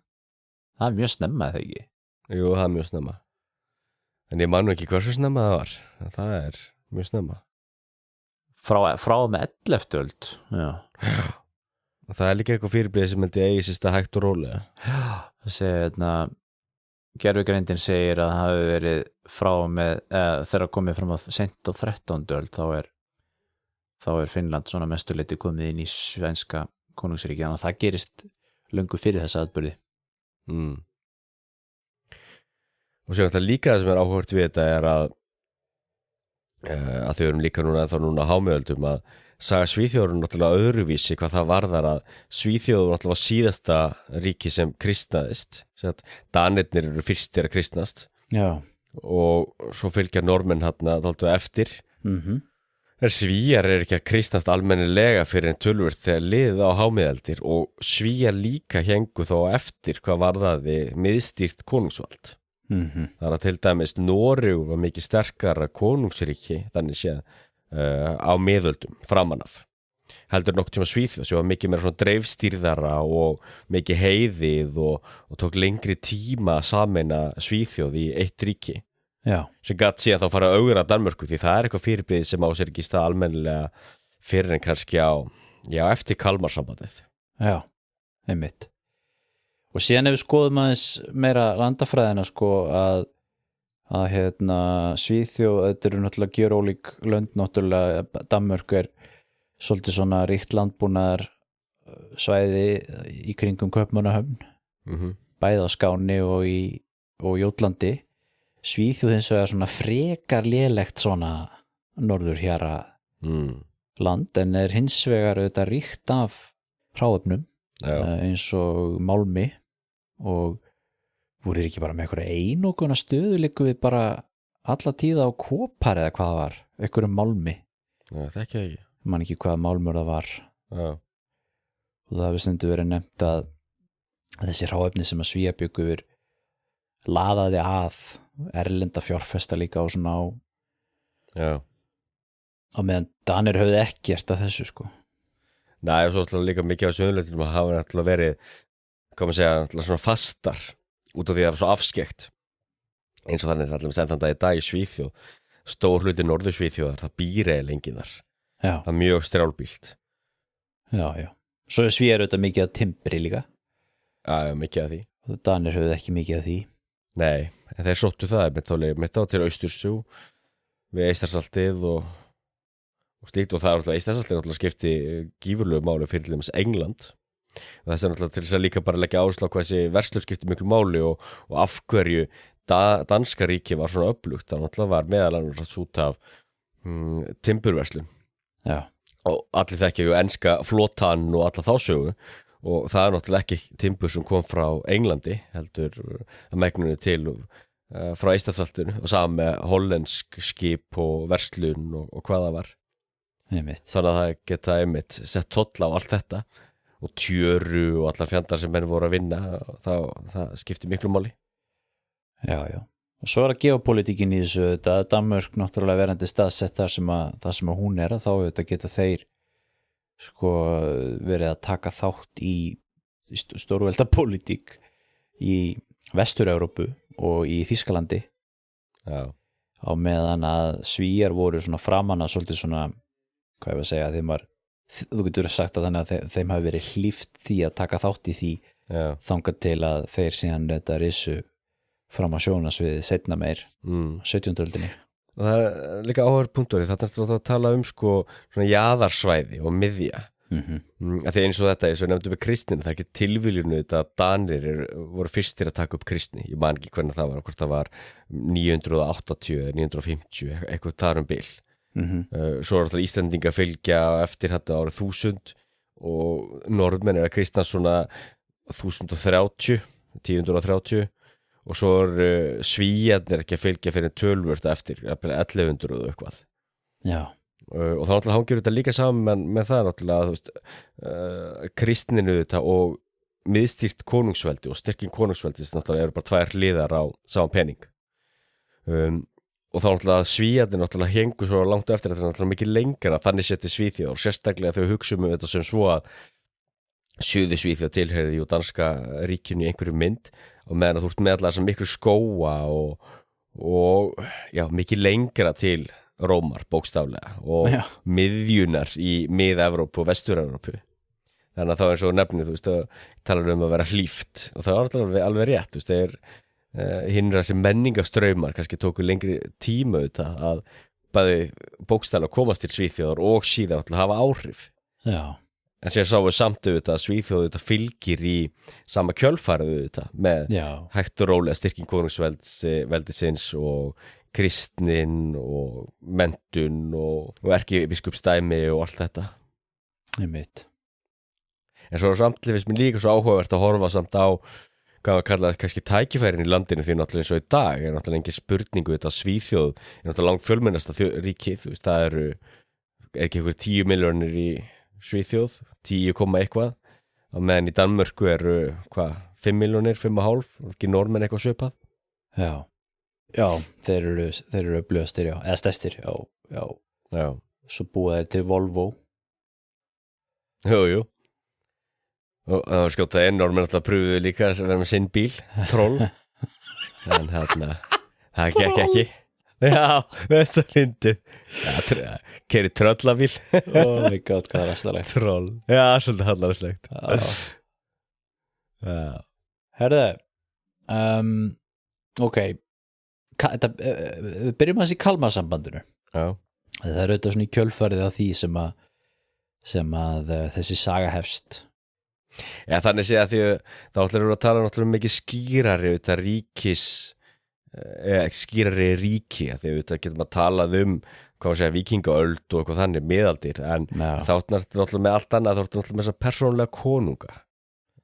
Það mjög snemma, eða ekki? Jú, það mjög snemma. En ég man nú ekki hversu snemma það var. Það mjög snemma. Frá með 11. öld. Já. Og það líka eitthvað fyrirbrigði sem held ég eigi sérsta hægt og rólega. Já. Það segir, gervigreindin segir að það hafi verið frá með, þegar komið fram að seint á 13. öld, þá Finnland svona mestuleiti komið inn í svenska konungsríki, þannig að það gerist löngu fyrir þessa atburði. Og sér náttúrulega líka það sem áhugavert við þetta að þau erum líka núna hámiðöldum að saga Svíþjóður náttúrulega öðruvísi hvað það varðar að Svíþjóður náttúrulega var síðasta ríki sem kristnaðist. Danirnir eru fyrstir að kristnast. Já. Og svo fylgja normenn dálítið eftir. Svíjar ekki að kristnast almennilega fyrir en tölvöld þegar liðið á hámiðaldir og Svíjar líka hengu þó eftir hvað varðaði miðstýrt konungsvald. Það að til dæmis Noregur var mikið sterkara konungsríki þannig séð á miðöldum framanaf. Heldur nokkuð tíma Svíþjóð sem var mikið meira svona dreifstýrðara og mikið heiðið og tók lengri tíma að sameina Svíþjóð í eitt ríki. Já. Sem gat síðan þá fara að augra Danmörku því það eitthvað fyrirbrigði sem á sér ekki stað almennilega fyrir en kannski eftir Kalmarsambandið. Já, einmitt. Og síðan ef við skoðum aðeins meira landafræðina sko að Svíþjóð, þetta eru náttúrulega gjörólík lönd, náttúrulega Danmörk svolítið svona ríkt landbúnaðar svæði í kringum Kaupmannahöfn, bæði á Skáni og Jótlandi. Svíþjóð hins vegar svona frekar lélegt svona norðurhjara land en hins vegar þetta ríkt af hráefnum eins og málmi og voru þeir ekki bara með einhverja einokuna stöðu líku við bara alla tíða á kopar eða hvað það var, einhverjum málmi. Það þekki ég ekki. Man ekki hvaða málmur það var. Já. Og það hefur stundu verið nefnt að þessi hráefni sem að Svíar bjuggu yfir laðaði að erlenda fjárfesta líka á svona á meðan Danir höfðu ekkert að þessu sko. Nei, og svo líka mikið af söðunlöndum að hafa náttúrulega verið, hvað maður segja, náttúrulega svona fastar út af því að það var svo afskekt. Eins og þannig allir með þann dag í dag í Svíþjóð, stór hluti norður Svíþjóðar, það býr eða lengi þar. Já. Það er mjög strjálbýlt. Já. Svo Svíar auðvitað mikið af timbri líka. Já, mikið af því. Og Danir höfðu ekki mikið af því. Nei, en þeir sóttu það mitt á til Austursjó við Eystrasaltið og slíkt og það náttúrulega Eystrasaltið náttúrulega skipti gífurlegu máli fyrir til dæmis England og þess náttúrulega til þess að líka bara leggja áherslu á hvað þessi verslur skipti miklu máli og af hverju danska ríki var svona öflugt, það náttúrulega var meðal annars út af timburverslun. Já. Og allir þekkja ju enska flotan og alla þá sögu og það náttúrulega ekki timbur sem kom frá Englandi heldur að megnunni til frá Eystrasaltinu og saman með hollensk skip og verslun og hvað það var. Einmitt. Þannig að það geta einmitt sett toll á allt þetta og tjöru og allar fjandar sem menn voru að vinna það skipti miklu máli. Já. og svo að geopolítikin í þessu þetta Danmörk náttúrulega verandi staðsett þar sem að hún að þá þetta geta þeir sko verið að taka þátt í stórvelda pólitík í Vestur-Evrópu og í Þýskalandi Já. á meðan að Svíar voru svona framanna svolítið svona, hvað ég var að segja þú getur sagt að þannig að þeim hafi verið hlíft því að taka þátt í því þangað til að þeir síðan þetta risu fram á sjónasviðið seinna meir 17. öldinni. Og það er líka áhverjum punktur þetta er að tala sko svona jaðarsvæði og miðja að því eins og þetta eins og nefndum við kristnin það er ekki tilviljunu þetta að Danir voru fyrstir að taka upp kristni ég man ekki hvernig það var, hvort það var 980 eða 950 eitthvað þar bil svo er alltaf Íslendinga fylgja eftir þetta árið 1000 og norðmenn að kristna svona 1030 1030 og svo Svíjarnir ekki að fylgja fyrir tölvört eftir 1100 og eitthvað Já og þá náttúrulega hangir þetta líka saman með það náttúrulega kristninu þetta og miðstýrt konungsveldi og styrking konungsveldis náttúrulega eru bara tvær hliðar á saman pening og þá náttúrulega Svíjarnir náttúrulega hengu svo langt eftir þetta náttúrulega mikið lengra þannig seti Svíþjóð og sérstaklega þau hugsa þetta sem svo að Suður Svíþjóð tilheyriði og danska ríkinu í einhverju mynd og meðan að þú ert með allar þessar miklu skóga og já, mikið lengra til Rómar bókstaflega og miðjunar í mið-Evrópu og Vestur-Evrópu þannig að þá eins og nefnir þú veist að talar að vera hlíft og það var alveg rétt þú veist þegar hinra þessi menningastraumar kannski tóku lengri tíma auðvitað að bæði bókstaflega komast til Svíþjóðar og síðan að hafa áhrif en sér sáu samt auðvitað að Svíþjóð auðvitað fylgir í sama kjölfarið auðvitað með hægt og rólega styrking konungsveldisins og kristnin og menntun og erkibiskupsdæmi og allt þetta Einmitt. En svo samtidig finnst mér líka svo áhugavert að horfa samt á hvað að kalla kannski tækifærin í landinu því náttúrulega eins og í dag er náttúrulega engin spurningu þetta Svíþjóð er náttúrulega langt fjölmennasta ríkið þú veist það er ekki einhver 10 milljónir í Svíþjóð 10, eitthvað á meðan í Danmörku eru 5 milljónir, 5,5 ekki normenn eitthvað svipað Já, þeir eru öflugastir, eða stærstir, já. Svo búa þeir til Volvo. Jú. Og það var skjótt að normenn alltaf pröfuðu líka að vera með sinn bíl, troll. En það gekk ekki. Já, veist það fyndið. Keri tröllabíl. Oh my god, hvað er rastalegt. Troll. Já, svolítið hallarslegt. Já. Herðu, ok. Við byrjum að þessi Kalmarsambandinu það er auðvitað svona í kjölfarið á því sem að þessi saga hefst þannig sé að því þá ætlar að tala náttúrulega mikið skýrari auðvitað skýrari ríki að því auðvitað getum að talað hvað að segja vikingaöld og eitthvað þannig miðaldir en þá náttúrulega með allt annað þá náttúrulega með þessa persónulega konunga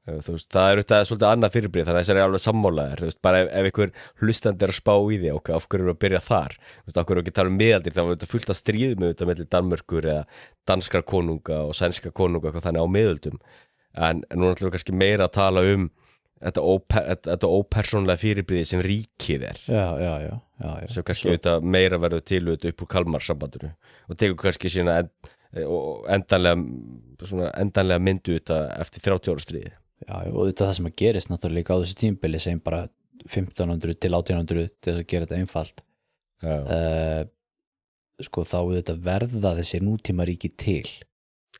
þú veist, það er auðvitað svolítið annað fyrirbrigði þannig að þessari alveg sammálaðir þú veist, bara ef einhver hlustandi að spá í því af hverju eru að byrja þar þú veist, af hverju ekki tala miðaldir þá var þetta fullt að stríðum auðvitað milli Danmörkur eða danskar konunga og sænska konunga eitthvað þannig á miðöldum en nú náttúrulega kannski meira að tala þetta ópersónulega fyrirbrigði sem ríkið er já. sem kannski auðvitað meira verður til auðvitað upp úr Kalmarsambandinu og tekur kannski sína endanlega myndu auðvitað eftir 30 ára stríði Já, og þetta það sem að gerist náttúrulega á þessu tímabili sem bara 1500 til 1800 til þess að gera þetta einfalt sko þá þetta verða þessi nútímaríki til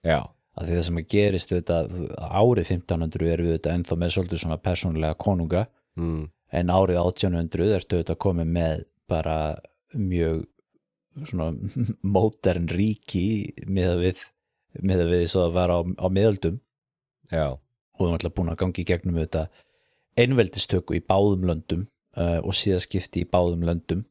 að því það sem að gerist þetta árið 1500 erum við þetta ennþá með svolítið svona persónulega konunga en árið 1800 ertu þetta komið með bara mjög svona módern ríki miðað við svo að vera á miðöldum og við erum alltaf búin að gangi í gegnum þetta einveldistöku í báðum löndum og síðaskipti í báðum löndum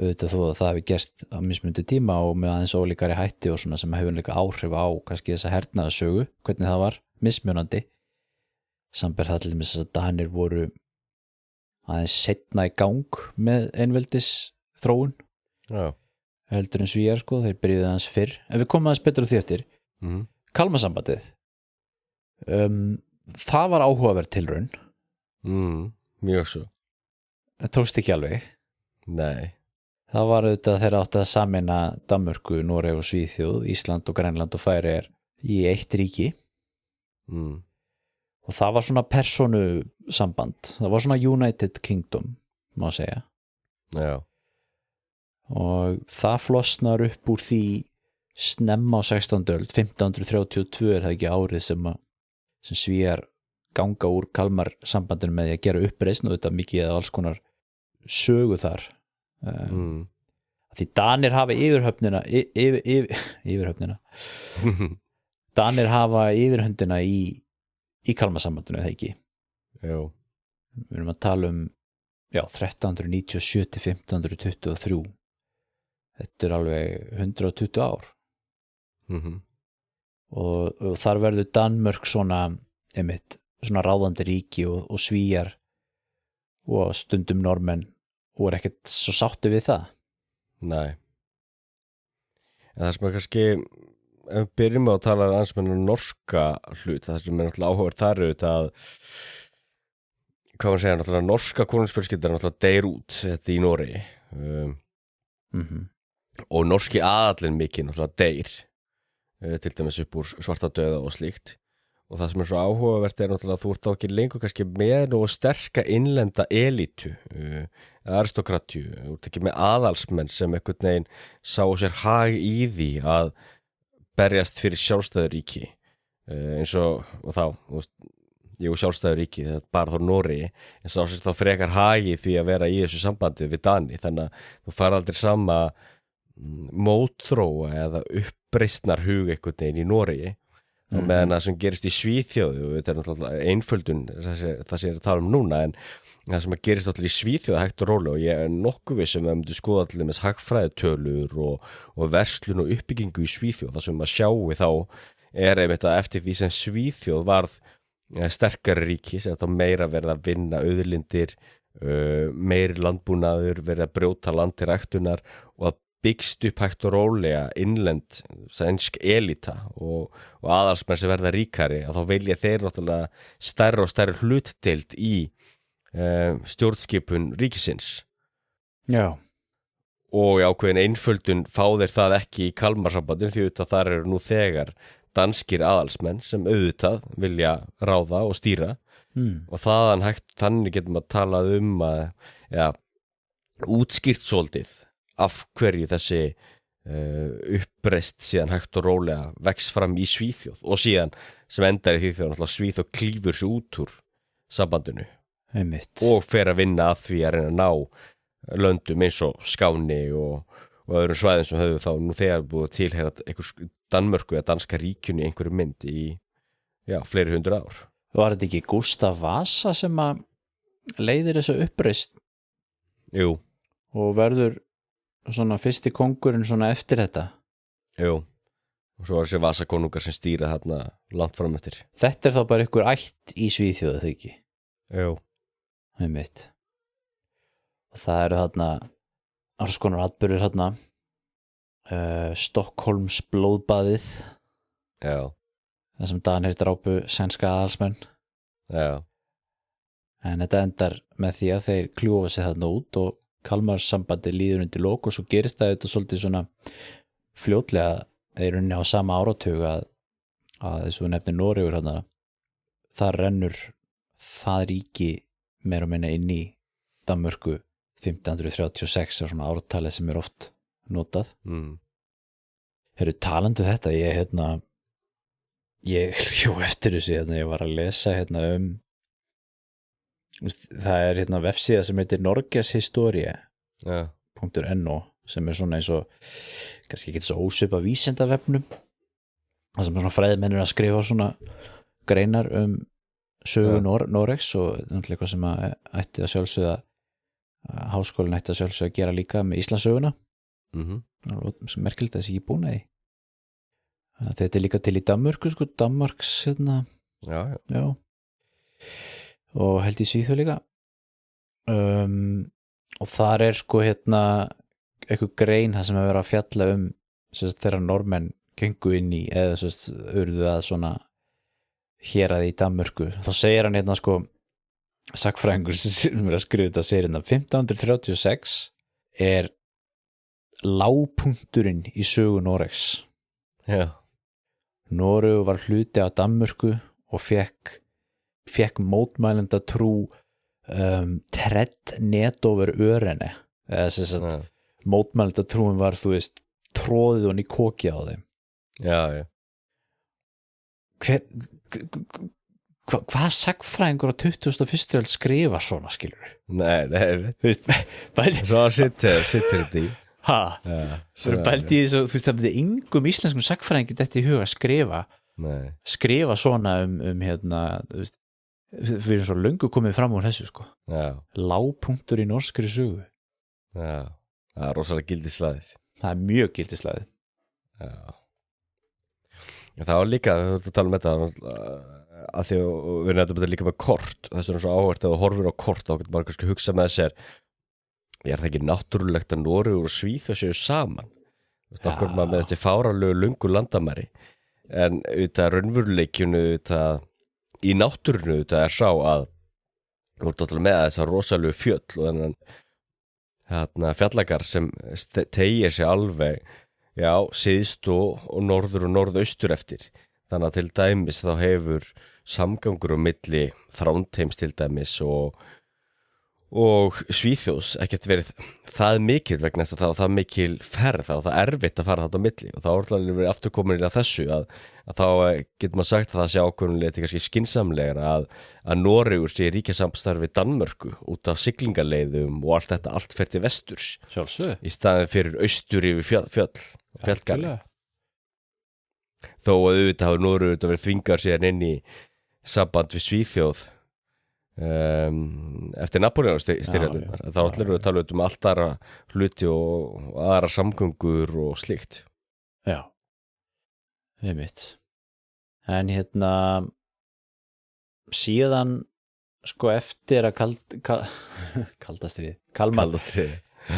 auðvitað þó að það hefur gerst á mismunandi tíma og með aðeins ólíkari hætti og svona sem hefur líka áhrif á kannski þessa hernaðarsögu, hvernig það var mismunandi samber það til þess að Danir voru aðeins seinna í gang með einveldis þróun heldur en Svíar sko, þeir byrjuðu aðeins fyrr en við komum aðeins betur á því eftir Kalmarsambandið það var áhugaverð tilraun mjög svo tókst ekki alveg. Nei. Það var auðvitað þeirra átti að sameina Danmörku, Noreg og Svíþjóð, Ísland og Grænland og Færeyjar í eitt ríki. Og það var svona persónusamband, það var svona United Kingdom, má segja. Já. Og það flosnar upp úr því snemma á 16. öld, 1532 það ekki árið sem Svíar ganga úr Kalmar sambandinu með því að gera uppreisn og þetta mikið eða alls konar sögu þar. Því Danir hafa yfirhöfnina Danir hafa yfirhöndina í Kalmarsambandinu eða ekki. Jú. Við erum að tala 1397 til 1523. Þetta alveg 120 ár. Og þar verður Danmörk svona ráðandi ríki og Svíar og stundum Normenn og ekkert svo sáttu við það. Nei. En það sem kannski, ef við byrjum að tala aðeins með norska hlut, það sem náttúrulega áhugaverð þar að hvað maður segja, náttúrulega norska konungsfjölskyldan náttúrulega deyr út þetta í Noregi og norski aðallinn mikið náttúrulega deyr til dæmis upp úr svartadauða og slíkt. Og það sem svo áhugavert náttúrulega að þú ert þá ekki lengur kannski með og sterka innlenda elítu, aristokratju, þú ert ekki með aðalsmenn sem einhvern veginn sá sér hag í því að berjast fyrir sjálfstæður ríki, eins og þá, sjálfstæður ríki, það bara þá Noregi, en sá sér þá frekar hag í því að vera í þessu sambandi við Dani, þannig að þú fær aldrei sama mótþróa eða uppreisnar hug einhvern veginn í Noregi. Og meðan það sem gerist í Svíþjóð og þetta náttúrulega einföldun það sem ég að tala núna, en það sem gerist náttúrulega í Svíþjóð hægt og rólega og ég nokkuð viss að myndi skoða allir með hagfræðitölur og verslun og uppbyggingu í Svíþjóð. Það sem að sjáu þá einmitt að eftir því sem Svíþjóð varð sterkari ríki, sem þá meira verið að vinna auðlindir, meiri landbúnaður, verið að brjóta land til ræktunar og að byggst upp hægt og rólega innlend sænsk elita og aðalsmenn sem verða ríkari, að þá velja þeir náttúrulega stærri og stærri hlutdeild í stjórnskipun ríkisins. Já. Og í ákveðin einföldun fá þeir það ekki í Kalmarsambandinu því að þar eru nú þegar danskir aðalsmenn sem auðvitað vilja ráða og stýra og þaðan þannig getum að tala að útskýrt svolítið af hverju þessi uppreist síðan hægt og rólega vex fram í Svíþjóð og síðan sem endar í því þegar Svíþjóð klífur sig út úr sambandinu. Einmitt. Og fer að vinna að því að reyna að ná löndum eins og Skáni og öðrum svæðum sem höfðu þá nú þegar búið tilheyra einhvers Danmörku eða danska ríkjunni einhverju mynd í fleiri 100 ár. Var þetta ekki Gústaf Vasa sem að leiðir þessu uppreist? Jú. Og verður svona fyrsti kóngurinn svona eftir þetta? Jú. Og svo var þessi Vasakonungar sem stýra þarna langt fram eftir. Þetta þá bara ykkur ætt í Svíþjóð, þegar ekki? Jú. Einmitt. Og það eru þarna alls konar atburðir þarna Stockholms blóðbaðið. Já. Það sem Danir drápu sænska aðalsmenn. Já. En þetta endar með því að þeir kljúfa sig þarna út og Kalmarsambandi líður undir lok og svo gerist það þetta svolítið svona fljótlega í rauninni á sama áratug að þessu nefnir Noregur þarna, það rennur það ríki meira og minna inn í Danmörku 1536 er svona ártalið sem er oft notað. Heyrðu, talandi þetta, ég eftir þessu, ég var að lesa það er vefsíða sem heitir norgeshistorie.no sem er svona eins og kannski ekki svo ósvipað vísindavefnum það sem svona fræðimennir að skrifa svona greinar sögu Noregs og náttúrulega sem að ætti að sjálfsögða háskólinn ætti að sjálfsögða að gera líka með Íslandssöguna sem merkilegt að þessi ekki búin að því þetta er líka til í Danmörku Danmarks já og held í Svíþjóð líka og þar er eitthvað grein það sem er verið að fjalla þegar normenn gengu inn í eða urðu að svona héraði í Danmörku þá segir hann sagfræðingur sem að skrifa þetta serina 1536 lágpunkturinn í sögu Noregs. Já. Noregur var hluti af Danmörku og fekk mótmælenda trú tredd nedover örene, eða sem sagt mótmælenda trúin var, þú veist, tróðið og kokið á þeim. Já. Hvað sagfræðingur á 21. öld skrifa svona, skilur? Nei, þú veist, svo sittir þetta í. Bældi í þessu, þú veist, það myndi engum íslenskum sagfræðingi þetta í huga skrifa svona þú veist, við erum svo löngu komið fram úr þessu, sko. Lágpunktur í norskri sögu. Já, það rosalega gildishlaðið. Það mjög gildishlaðið. Já. Það var líka, við höfum að tala þetta að því við nefndum þetta líka með kort. Þess vegna svo áhvert að þú horfir á kort, þá getur maður kannski hugsa með sér, það ekki náttúrulegt að Noregur og Svíþjóð séu saman. Okkur maður með þessi fáránlegu lungu landamæri, en auðvitað raunveruleikjunu í náttúrunu auðvitað sá að þú ert alltaf með þessa rosalegu fjöll og þennan fjallagar sem tegir sig alveg syðst og norður og norðaustur eftir. Þannig að til dæmis þá hefur samgangur á milli Þrándheims til dæmis og Svíþjóðs ekkert verið það mikil vegna þess að það var það mikil ferð og það erfitt að fara þarna á milli og þá er alltaf verið afturkomin í þessu að þá getur maður sagt að það sé ákveðnulega kannski skynsamlegra að Noregur sé ríkjasamstarfi Danmörku út af siglingaleiðum og allt fer til vesturs. Sjálfsög. Í staðin fyrir austur yfir fjallgarði. Þó að auðvitað hafa Noregur verið þvingar síðan inn í samband við Svíþjóð eftir Napóleónstyrjaldirnar. Þá allir við tala allt aðra hluti og aðra samgöngur og slíkt. Já, einmitt. En síðan sko eftir að kaldastriði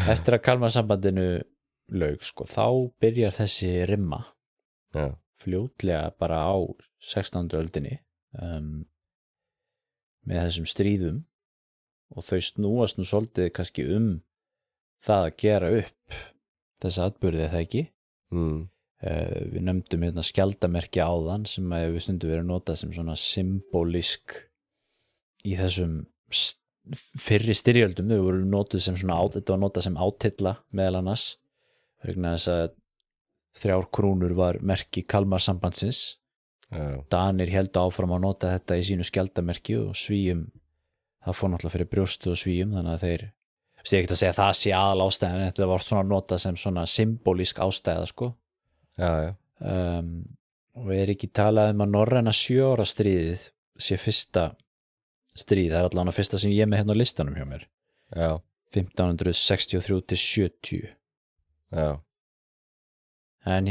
eftir að Kalmarsambandinu lauk, sko, þá byrjar þessi rimma fljótlega bara á 16. öldinni með þessum stríðum og þau snúast nú svolítið kannski það að gera upp þessa atburði, það ekki? Við nefndum skjaldamerki áðan sem við stundum verið að nota sem svona symbolísk í þessum fyrri styrjöldum. Þau voru notuð sem svona þetta var notað sem átilla meðal annars vegna þess að 3 krónur var merki Kalmarsambandsins. Danir héldu áfram að nota þetta í sínu skjaldamerki og Svíum það fór náttúrulega fyrir brjóstu og Svíum, þannig að þeir ég ekki að segja að það sé aðal ástæðan en þetta var svona notað sem svona symbolísk ástæða, sko. Og við ekki talað að norræna 7 ára stríðið sé fyrsta stríð, það er allavega fyrsta sem ég með hérna á listanum hjá mér. 1563-70. En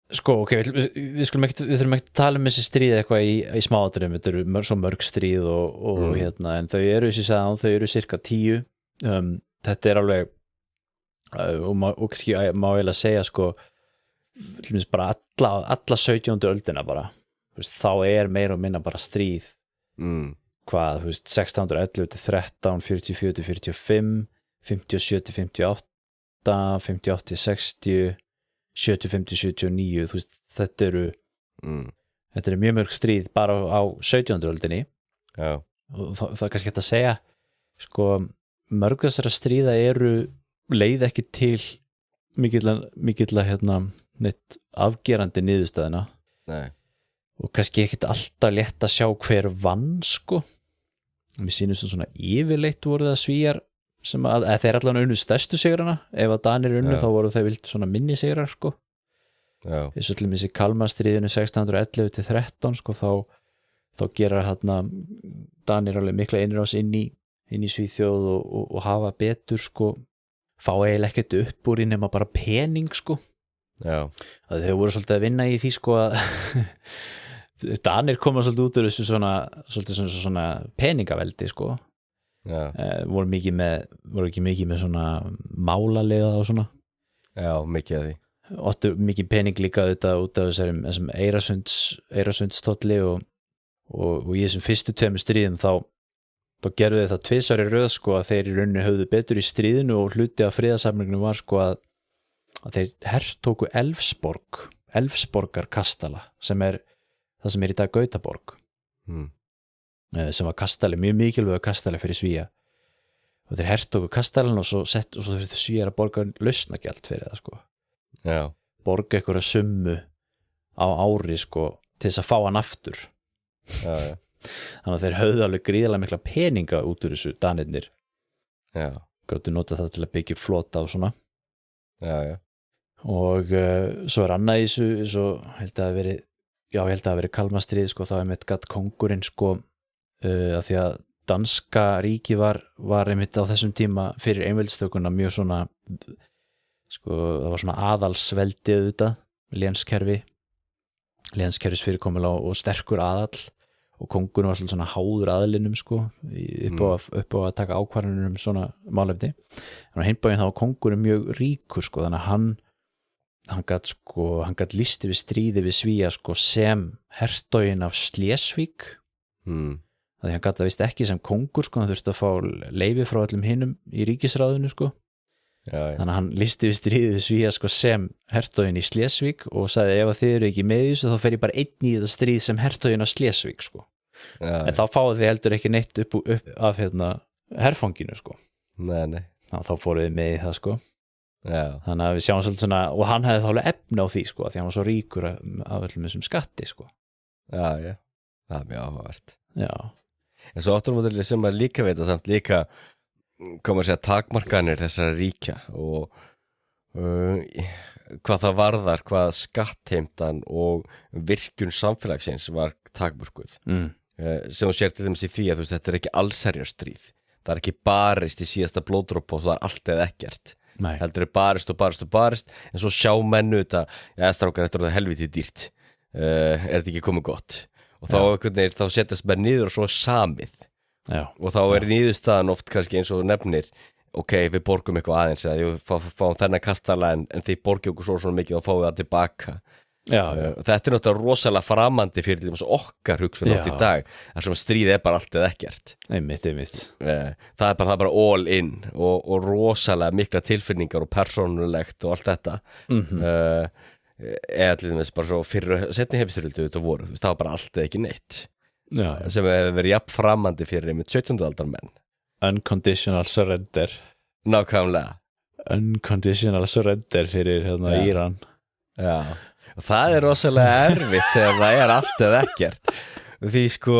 sko, ok, við þurfum ekki að tala þessi stríð eitthvað í smáatriðum, þetta eru svo mörg stríð og en þau eru þessi sagðan, þau eru cirka 10. Þetta er alveg og kannski má eiginlega segja, sko, bara alla 17. öldina bara, þá er meira og minna bara stríð. Hvað, 1611-13, 44-45, 57-58, 58-60 70-50-79, þetta eru mjög mörg stríð bara á 17. öldinni. Og það er kannski hægt að segja, sko, mörg þessara stríða leið ekki til mikilla neitt afgerandi niðurstaðina. Og kannski ekkit alltaf létt að sjá hver vann, sko. Mér sýnum svona yfirleitt voru það Svíjar sem að þeir allan unnu stærstu sigrana, ef að Danir unnu þá voru þeir vilt svona minni sigrar, sko. Þessu allir með þessi Kalmarstríðinu 1611-13, sko, þá gera Danir alveg mikla innrás inn í Svíþjóð og hafa betur, sko, fá eiginlega ekkert upp úr í nema bara pening, sko. Að þeir voru svolítið að vinna í því, sko, að Danir koma svolítið út úr þessu svona peningaveldi, sko. Voru ekki mikið með svona málaliða og svona. Mikið af því. Óttu mikið pening líka auðvitað út af þessum Eyrarsundsstolli og í þessum fyrstu 2 stríðum þá þá gerðu þið það tvisvar í röð sko að þeir í rauninni höfðu betur í stríðinu og hluti af friðarsamningnum var sko að þeir hertóku Elfsborgarkastala sem er það sem er í dag Gautaborg sem var kastali, mjög mikilvæg kastali fyrir Svía og þeir hertóku kastalinn og svo þurftu Svíar að borga lausnagjald fyrir það sko borga einhverja summu á ári sko til þess að fá hann aftur þannig að þeir höfðu alveg gríðarlega mikla peninga út úr þessu danirnir gáttu nota það til að byggja flota og svona og svo annað í þessu svo held að það hafi verið Kalmarstríð sko, þá einmitt gatt kóngurinn sko að því að danska ríki var einmitt á þessum tíma fyrir einveldistökuna mjög svona sko, það var svona aðalsveldið þetta, lénskerfis fyrirkomulega og sterkur aðall og kóngurinn var svona háður aðlinum sko, upp á að taka ákvarðanir svona málefni en á hinbæinn þá var kóngurinn mjög ríkur sko, þannig að hann gat listi við stríði við Svía sko, sem hertoginn af Slesvík því hann gat það vist ekki sem kóngur sko, hann þurfti að fá leyfi frá öllum hinum í ríkisráðinu sko þannig að hann listi við stríði við Svía sko, sem hertoginn í Slesvík og sagði ef þið eru ekki með þessu þá fer ég bara einn í þetta stríð sem hertoginn af Slesvík sko en þá fáið þið heldur ekki neitt upp af herfanginu sko nei. Þá fóruð þið með í það sko þannig að við sjáum svolítið svona og hann hefði þá alveg efni á því sko því hann var svo ríkur af öllum þessum skatti sko það er mjög áhugavert en svo áttunum sem að líka veita samt líka koma að segja takmarkanir þessara ríkja og hvað það varðar hvað skattheimtan og virkjun samfélagsins var takmörkuð sem þú sér til dæmis í því að þetta er ekki allsherjarstríð það er ekki barist í síðasta blóðdropa og það er allt eða ekkert heldur er barist en svo sjá mennu þetta strákar, þetta er það helviti dýrt er þetta ekki komið gott og þá setjast menn niður og svo samið og þá er niðurstaðan oft kannski eins og nefnir ok, við borgum eitthvað aðeins eða fáum þennan kastala en þið borgum okkur svona mikið og fáum það tilbaka þetta er náttúrulega rosalega framandi fyrir okkar hugsun átt í dag þar sem stríð er bara allt eða ekkert einmitt það er bara all in og rosalega mikla tilfinningar og persónulegt og allt þetta eða allir þess bara svo fyrir setni heimstyrjaldu þetta voru, það var bara allt eða ekki neitt sem hefur verið jafn framandi fyrir einmitt 17. aldar menn unconditional surrender nákvæmlega unconditional surrender fyrir Íran og það er rosalega erfitt þegar það er allt eða ekkert því sko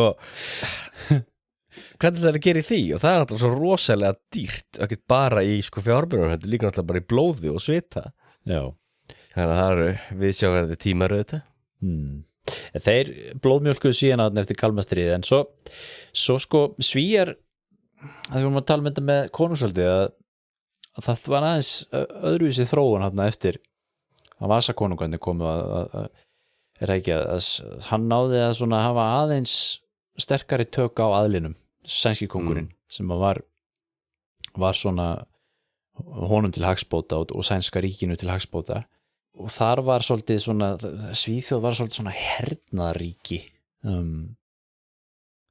hvernig það er að gera í því og það er náttúrulega svo rosalega dýrt ekki bara í sko fjárbjörnum þetta er líka náttúrulega bara í blóði og svita þannig að það eru viðsjáverði tímar auðvitað þeir blóðmjólkuðu síðan að eftir Kalmarstríði en svo sko Svíar að við vorum að tala með þetta með konungsvaldið að það var aðeins öðruvísi þróun eftir að Vasakonungandi komu er ekki að hann náði að svona hafa aðeins sterkari tök á aðlinum sænski kongurinn sem var svona honum til hagsbóta og sænska ríkinu til hagsbóta og þar var svolítið svona Svíþjóð var svolítið svona hernaðaríki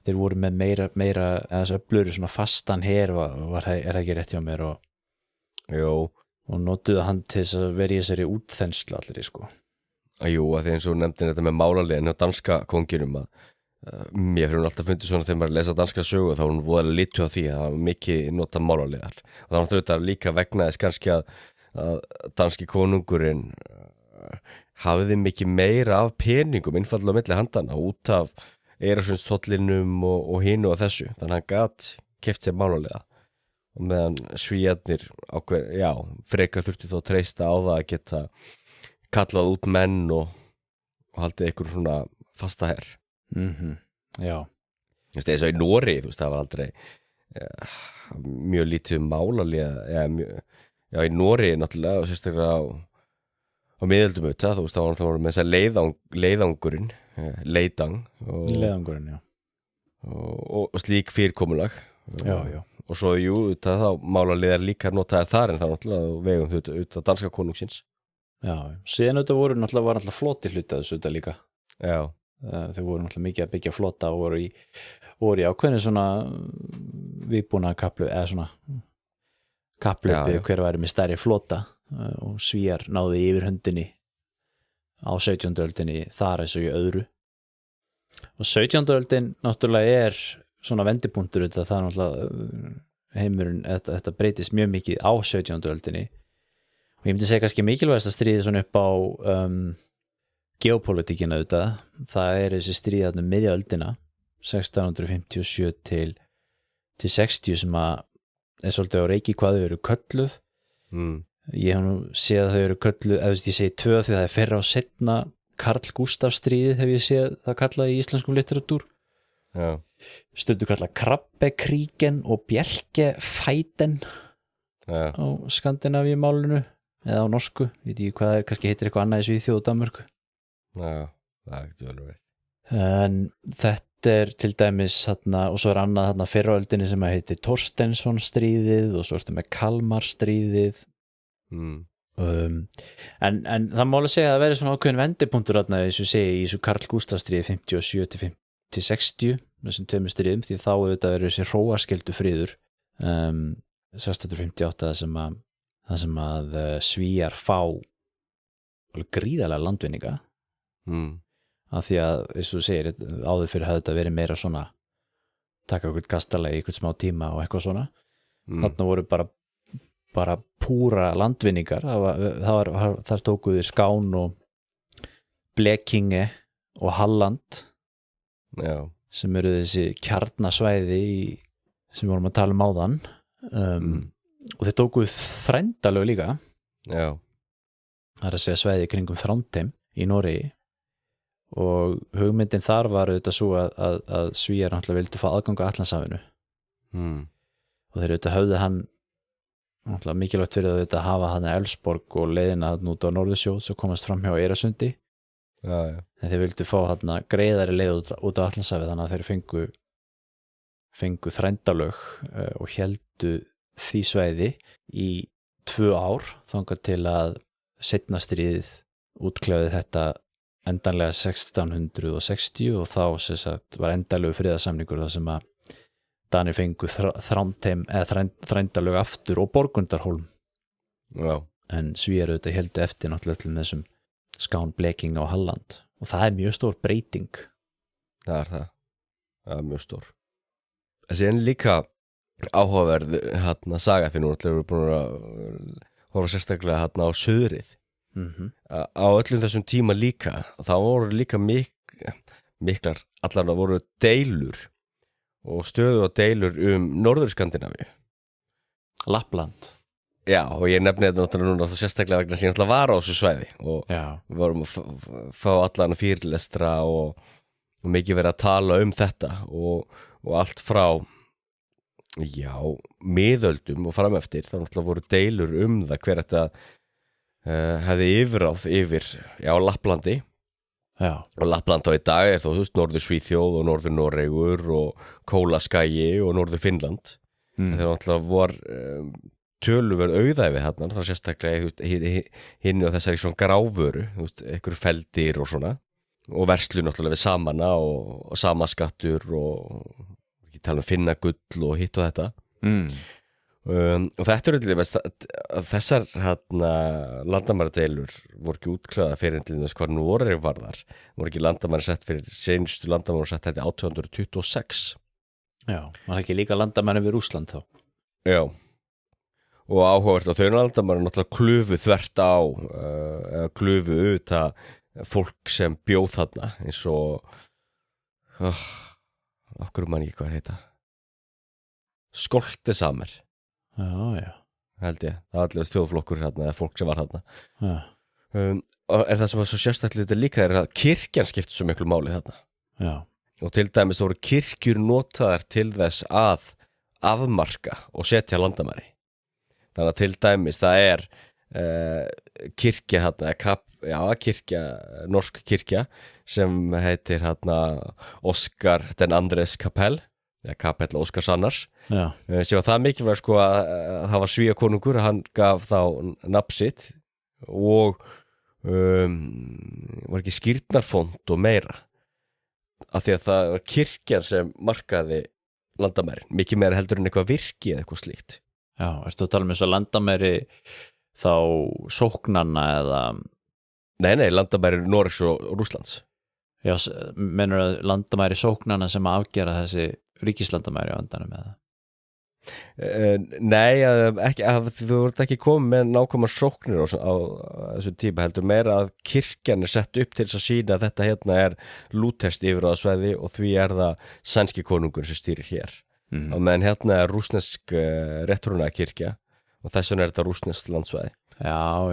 þeir voru með meira eða þessu öfluri svona fastan her er ekki rétt hjá mér og notuðu hann til þess að vera í þessari útþenslu allir sko Jú, að því eins og nefndin þetta með málarlegin og danska konginum að mér fyrir hún alltaf fundið svona þegar maður lesa danska sögu þá hún voru litu á því að það var mikið nota málarlegar og það náttúrulega líka vegna þess kannski að danski konungurinn hafiði mikið meira af peningum innfallega á milli handana út af Eyrarsundsstollinum og hinu og þessu þannig að hann gat keypt sér málarlega og meðan Svíarnir frekar þurftu þá treysta á það að geta kallað út menn og haldið ykkur svona fasta her þess að í Nóri það var aldrei mjög lítið málarlega í Nóri náttúrulega og sérstaklega á miðöldum það var náttúrulega með þess að leiðangurinn leiðangurinn og slík fyrirkomulag og svo það þá málarlegar líka notaðar þar en það náttúrulega vegum út af danska konungsins síðan þetta var náttúrulega floti hluta þessu þetta líka þau voru náttúrulega mikið að byggja flota og voru í ákveðinu svona viðbúna kaplu eða svona kapplöpu hver væri með stærri flota og Svíar náðu yfir höndinni á 17. öldinni þar eins og í öðru og 17. öldin náttúrulega svona vendipunktur þetta það náttúrulega heimurinn, þetta breytist mjög mikið á 17. öldinni og ég myndi segja kannski mikilvægast að stríði svona upp á geopolitíkina auðvitað, það þessi stríðarnir miðja öldina 1657 til 60 sem að svolítið á reiki hvað þau eru kölluð ég hef nú séð að þau eru kölluð eða ég segi tvö því það fyrra og seinna Karl Gustaf stríðið hef ég séð það kallað í íslenskum literatúr stundu kallað Krabbekríken og Bjelkefæten á Skandinavíu málinu eða á norsku, veit ég hvað kannski heitir eitthvað annað í Svíþjóð og Danmörku það getur vel verið en þetta til dæmis þarna, og svo annað þarna fyrraöldinni sem að heitir Torstensson stríðið og svo með Kalmar stríðið en það má alveg segja að það verið svona ákveðin vendipunktur þarna eins og segi í þessu Karl Gustaf stríði 57 til 60 þessum tveimur stríðum því þá auðvitað verið þessi hróaskildu friður 1658 það sem að Svíar fá gríðarlega landvinninga af því að, eins og þú segir áður fyrir hafði þetta verið meira svona taka eitthvað kastalegi, eitthvað smá tíma og eitthvað svona þarna voru bara púra landvinningar þar tókuðu Skán og Blekinge og Halland sem eru þessi kjarnasvæði sem við vorum að tala um áðan og þeir tókuðu Þrændalög líka það að segja svæði kringum Þrándheim í Noregi og hugmyndin þar var auðvitað svo að Svíar náttúrulega vildu fá aðgang á Atlantshafinu og þeir auðvitað höfðu hann náttúrulega mikilvægt fyrir að hafa hann Elfsborg og leiðina hann út á Norðursjó svo komast fram hjá Eyrarsundi en þeir vildu fá hann greiðari leið út á Atlantshafið þannig að þeir fengu Þrændalög og héldu því svæði í 2 ár þangað til að seinna stríðið útklæði þetta endanlega 1660 og þá sem sagt var endanlegu friðarsamningur þar sem að Danir fengu Þrándheim eða Þrændalög aftur og Borgundarhólm en Svíar auðvitað héldu eftir náttúrulega til þessum Skán, Blekinge og Halland og það mjög stór breyting það er mjög stór þessi en líka áhugaverð saga því nú ætlum við búin að horfa sérstaklega á suðrið á öllum þessum tíma líka þá voru líka miklar allan að voru deilur og stöðu og deilur Norður Skandinavíu Lappland og ég nefni þetta náttúrulega núna sérstaklega vegna sem ég náttúrulega var á þessu svæði og við vorum að fá allan fyrirlestra og mikið verið að tala um þetta og allt frá miðöldum og frameftir þá náttúrulega voru deilur það hver þetta hefði yfirráð yfir Lapplandi og Lappland á í dag þú veist Norður Svíþjóð og Norður Noregur og Kólaskagi og Norður Finnland þegar náttúrulega var töluverð auðæfi þarna þá sérstaklega hinn og þessari svona gráföru einhver feldir og svona og verslu náttúrulega við samana og samaskattur og ekki tala finnagull og hitt og þetta og þetta eru þessar landamæradeilur voru ekki útklæða fyrir hvað Noreg varðar voru ekki landamæri sett fyrir seinustu landamæri sett þetta 1826 var ekki líka landamæri við Rússland þá og áhugavert að þau landamæri náttúrulega klufu þvert á eða klufu auðvitað fólk sem bjóð þarna eins og okkur mann ekki hvað heita Skoltesamer held ég, það var allir þjóðflokkur eða fólk sem var þarna en það sem var svo sérstaklega líka að kirkjan skipti svo miklu máli þarna og til dæmis voru kirkjur notaðar til þess að afmarka og setja landamæri þannig að til dæmis það kirkja kirkja, norsk kirkja sem heitir Óskar den Andres kapell kapell Óskars Annars sem var það mikilvægt að það var Svíakonungur hann gaf þá nafn sitt og var ekki skírnarfont og meira af því að það var kirkjan sem markaði landamærin, mikið meira heldur en eitthvað virki eða eitthvað slíkt. Já, ertu að tala um þess að landamæri þá sóknarna eða Nei, landamæri Noregs og Rússlands. Já, mennur að landamæri sóknarna sem afgera þessi ríkislandamæri á endanum eða? Nei, ekki, þú ert ekki komið með nákvæmar sóknir á þessu tíma, heldur meira að kirkjan sett upp til þess að sína að þetta hérna lúterst yfirráðasvæði og því það sænski konungur sem stýrir hér. Og meðan hérna rússnesk réttrúnaða kirkja og þess vegna þetta rússneskt landsvæði. Já.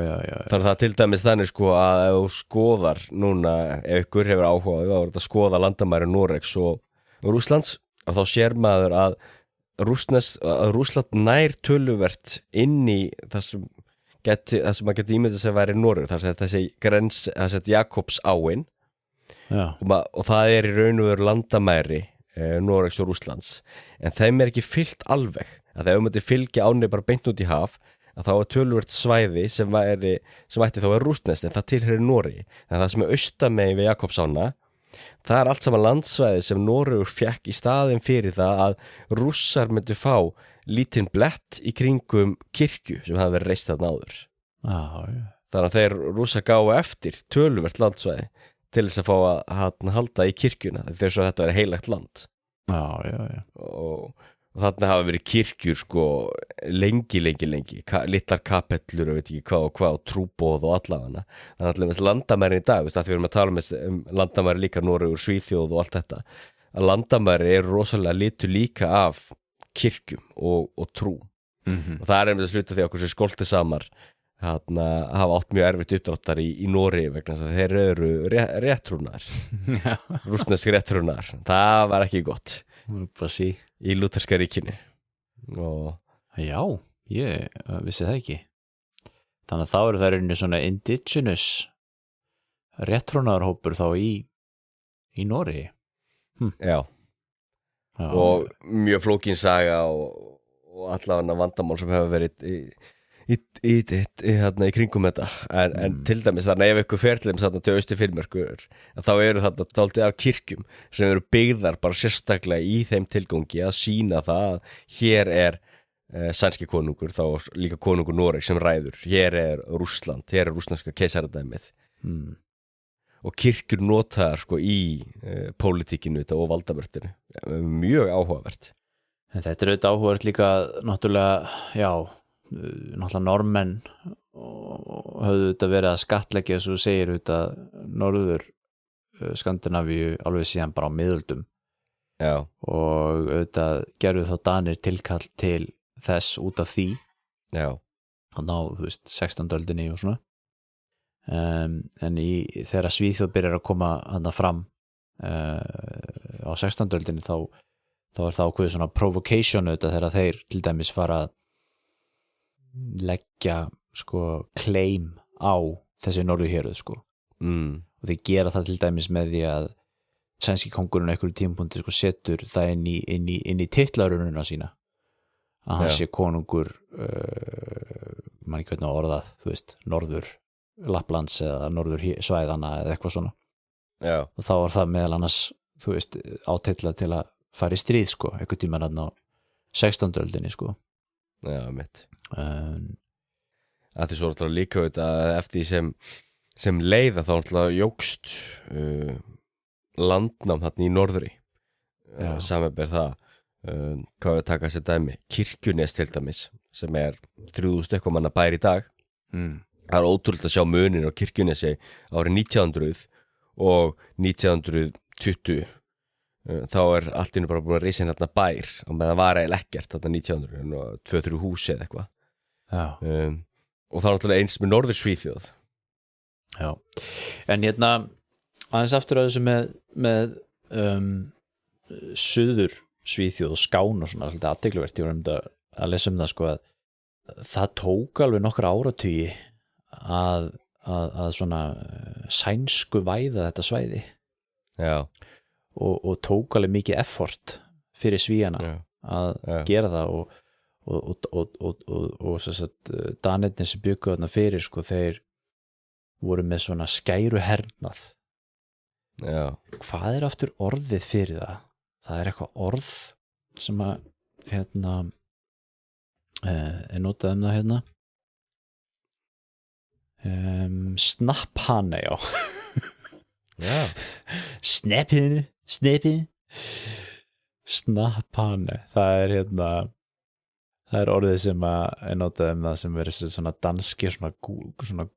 Þannig að það til dæmis þannig sko að ef þú skoðar núna, ef ykkur hefur áhuga að skoða landamæri Noregs og Rússlands, þá sér maður að Rússland nær töluvert inn í það sem maður geti ímyndað sem væri Noregur, þar sem þessi grens, þessi Jakobsáin og það í raun og veru landamæri Noregs og Rússlands, en þeim ekki fyllt alveg, að þegar myndi fylgja ánni bara beint út í haf, að þá töluvert svæði sem ætti þá rússneskt, en það tilheyrir Noregi, en það sem austamegin við Jakobsána, það allt saman landsvæði sem Noregur fékk í staðinn fyrir það að Rússar myndu fá lítinn blett í kringum kirkju sem hafði verið reist þarna áður. Þannig að þeir Rússar gáu eftir töluvert landsvæði til þess að fá að halda í kirkjuna þegar svo þetta verið heilagt land. Og þarna hafa verið kirkjur sko lengi, litlar kapellur og veit ekki hvað og trúboð og allafana. Þannig að landamærin í dag, að við erum að tala um landamæri líka Noregur, Svíþjóð og allt þetta, að landamæri rosalega litu líka af kirkjum og trú. Og það einmitt að sluta því okkur sem skolti samar hafa átt mjög erfitt uppdráttar í Noregi vegna þess að þeir eru réttrúnaðar, rússnesk réttrúnaðar. Það var ekki gott í lúterska ríkinu. Já, ég vissi það ekki. Þannig að þá eru það rauninni svona indigenous réttrúnaðarhópur þá í Noregi. Já, og mjög flókin saga og allavega vandamál sem hefur verið í kringum þetta, en til dæmis þannig ef ykkur fer til til Austur-Finnmerkur, þá eru þarna dálítið af kirkjum sem eru byggðar bara sérstaklega í þeim tilgangi að sýna það að hér sænski konungur, þá líka konungur Noregs sem ræður, hér Rússland, hér rússneska keisaradæmið. Og kirkjur notaðar sko í pólitíkinu og valdamörtinu, mjög áhugavert. En þetta auðvitað áhugavert líka náttúrulega normenn höfðu þetta verið að skattleggja eins og þú segir auðvitað norður Skandinavíu alveg síðan bara á miðöldum. Já. Og auðvitað gerðu þá Danir tilkall til þess út af því. Já. Þannig á 16. öldinni og svona. En þegar Svíþjóð byrjar að koma þarna fram á 16. öldinni þá það ákveðið svona provocation auðvitað þegar þeir til dæmis fara að leggja sko claim á þessi norðurhéruð sko. Og þeir gera það til dæmis með því að sænski kóngurinn á einhverju tímapunkti sko setur það inn í titlarununa sína að hann sé konungur man ekki hvernig orðað, norður Lapplands eða norður svæðana eða eitthvað svona. Já. Og þá var það meðal annars átitla til að fara í stríð sko, einhver tíma á 16. öldinni sko. Já, mitt. Það svo alltaf líka eftir því sem leiða þá alltaf jógst landnám þarna í norðri. Samanber það hvað við taka sér dæmi, Kirkjunes til dæmis sem 3000 eitthvað manna bær í dag. Það ótrúlega að sjá munin á Kirkjunesi árið 1900 og 1920. Þá allt innu bara búin að reisa þarna bær og meðan var eiginlega ekkert þarna 1900 og 2-3 hús eða eitthvað. Og það náttúrulega eins með Norður Svíþjóð. Já, en aðeins aftur að þessu með Suður Svíþjóð og Skán og svona, svolítið athyglisvert, ég var að lesa það sko að það tók alveg nokkra áratugi að svona sænsku væða þetta svæði. Já. Og tók alveg mikið effort fyrir Svíana að gera það og svo að Danirnir sem bjuggu þarna fyrir sko, þeir voru með svona skæruhernað Já. Hvað aftur orðið fyrir það? Það eitthvað orð sem að er notað það snapphane, já. Já. Snapphane. Snapphane. Það er orðið sem að er notað það sem verið svona danski svona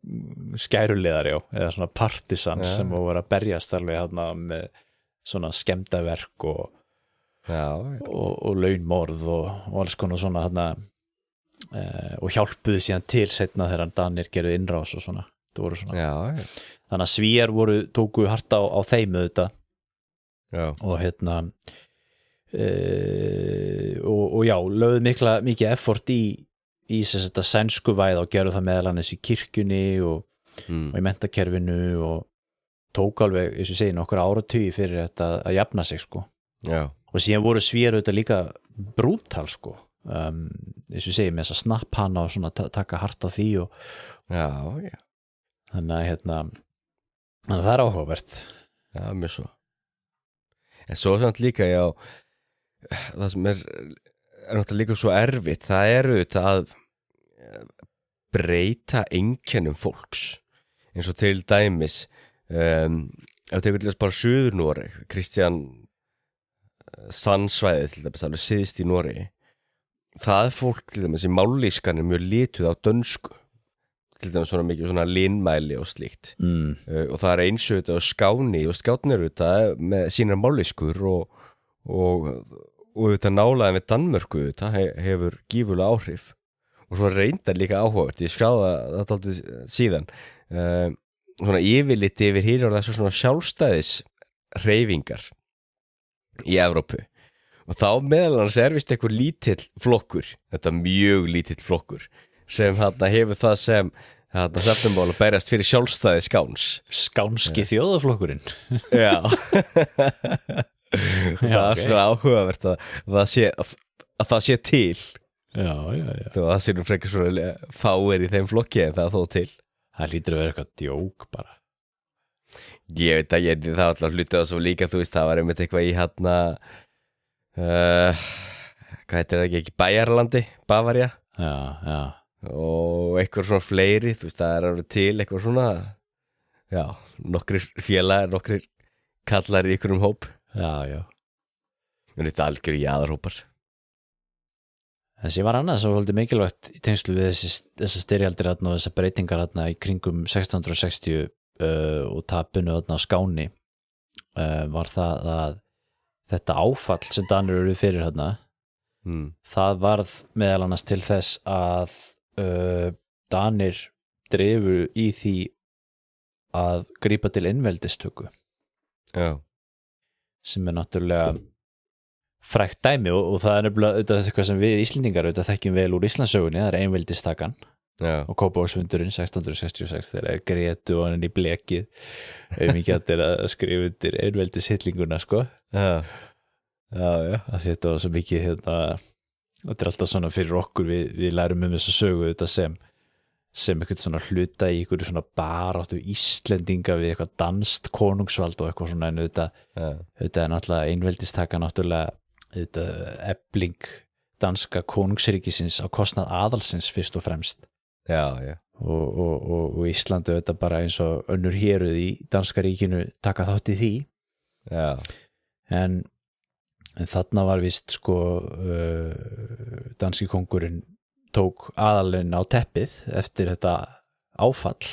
skæruliðar, já, eða svona partisans sem voru að berjast alveg með svona skemmdaverk og launmorð og alls konar svona og hjálpuðu síðan til seinna þegar Danir gerðu innrás og svona, það voru svona. Já. Þannig að Svíar tóku hart á þeim auðvitað. Já. Og og já, lögðu mikið effort í þetta sænskuvæð og gerðu það meðal annars í kirkjunni og í menntakerfinu og tók alveg, eins og segi, nokkur áratugi fyrir þetta að jafna sig, sko. Já. Og síðan voru Svíar auðvitað líka brútal, sko. Eins og segi, með þess að snapphana og svona taka hart á því og já. Þannig að það er áhugavert. Já, mjög svo. En svo samt líka, já, það sem er náttúrulega líka svo erfitt, það auðvitað að breyta einkennum fólks, eins og til dæmis ef tekur til þess bara Suður-Noreg, Kristian Sandsvæði til dæmis, alveg syðst í Noregi, það fólk til dæmis í mállýskan mjög lituð á dönsku, til dæmis svona mikið svona linmæli og slíkt og það eins auðvitað á Skáni og Skátnir auðvitað með sínar mállýskur og auðvitað nálaði með Danmörku auðvitað hefur gífurlega áhrif og svo reyndar líka áhugavert, ég skráði það dálítið síðan svona yfirliti yfir hér og þessu svona sjálfstæðis hreyfingar í Evrópu og þá meðal annars vist einhver lítill flokkur, þetta mjög lítill flokkur sem hefur það sem stefnumál að berjast fyrir sjálfstæði Skáns. Skánski þjóðaflokkurinn. Já. Það er svona áhugavert að það sé til. Já. Þó að það sé nú frekar svona fáir í þeim flokki en það þó til. Það hlýtur að vera eitthvað djók bara. Ég veit að það var alltaf hlutið á svo líka, þú veist, það var einmitt eitthvað í hvað heitir það ekki, Bæjarlandi, Bavaría. Já. Og eitthvað svona fleiri, þú veist, það alveg til eitthvað svona, já, nokkrir félagar, nokkrir kallar í einhverjum hóp. Já. En þetta algjör jaðarhópar. Þessi var annað svo svolítið mikilvægt í tengslu við þessar styrjaldir og þessar breytingar í kringum 1660 og tapinu á Skáni var það að þetta áfall sem Danir eru fyrir það varð meðal annars til þess að Danir drefu í því að grípa til innveldistöku. Já. Sem náttúrulega frægt dæmi og það nefnilega eitthvað sem við Íslendingar þekkjum vel úr Íslandssögunni, það einveldistakan. Já. Og Kópavogsfundurinn 1666 þegar grétu og hann í blekið auðmíkjættir að skrifa undir einveldishillinguna, sko. Já. Þetta var svo mikið þetta er alltaf svona fyrir okkur við lærum þessu sögu þetta sem eitthvað svona hluta í eitthvað svona baráttu Íslendinga við eitthvað danskt konungsvald og eitthvað svona en þetta er náttúrulega einveldistaka náttúrulega þetta efling danska konungsríkisins á kostnað aðalsins fyrst og fremst. Já. Og Íslandu þetta bara eins og önnur héruð í danska ríkinu taka þátt í því. Já. En þarna var víst sko danski kóngurinn tók aðalinn á teppið eftir þetta áfall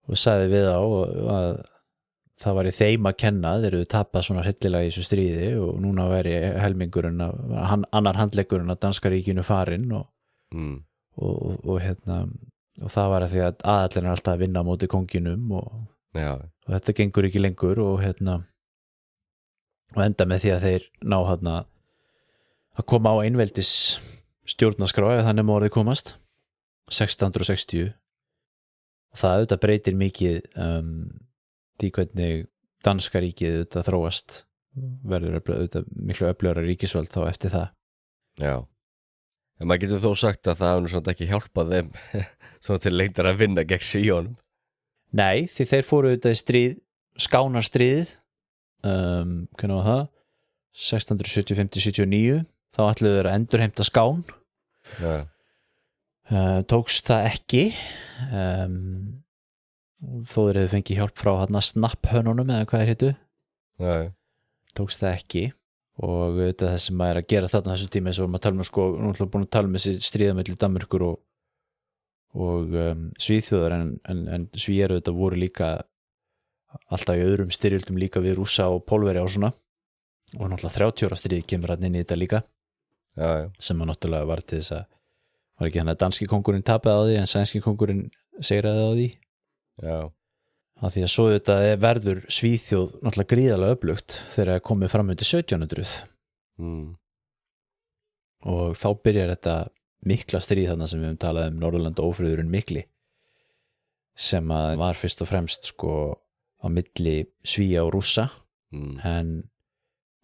og sagði við á að það var í þeim að kenna þeir eru tapað svona hryllilega í þessu stríði og núna væri helmingurinn annar handleggurinn að danska ríkinu farinn og það var að því að aðallinn er alltaf að vinna á móti kónginum og þetta gengur ekki lengur og enda með því að þeir ná að koma á einveldis stjórnarskrá ef þannig má orðið komast 1660 og það auðvitað breytir mikið því hvernig danska ríkið auðvitað þróast verður auðvitað miklu öflugra ríkisvald þá eftir það. Já. En maður getur þó sagt að það hefur svona ekki hjálpað þeim svona til lengdar að vinna gegn Svíunum. Nei, því þeir fóru auðvitað í stríð, Skánarstríðið hvernig var það 1675-79 þá ætluðu þeir að endurheimta Skán tókst það ekki þó þeir hefðu fengið hjálp frá snapphönunum eða hvað hétu tókst það ekki og það sem er að gera þarna þessu tíma eins og maður tala um nú ætlum búin að tala um þessi stríða milli Danmerkur og Svíþjóðar en Svíjar auðvitað voru líka alltaf í öðrum styrjöldum líka við Rússa og Pólverja og svona og náttúrulega 30 ára stríð kemur inn í þetta líka sem að náttúrulega var til þess að var ekki þannig að danski kóngurinn tapaði á því en sænski kóngurinn sigraði á því af því að svo þetta verður Svíþjóð náttúrulega gríðarlega öflugt þegar það komið fram undir 1700 og þá byrjar þetta mikla stríð þarna sem við höfum talað Norðurland og ófriðurinn mikli sem að var fyrst og fremst sko á milli Svía og Rússa en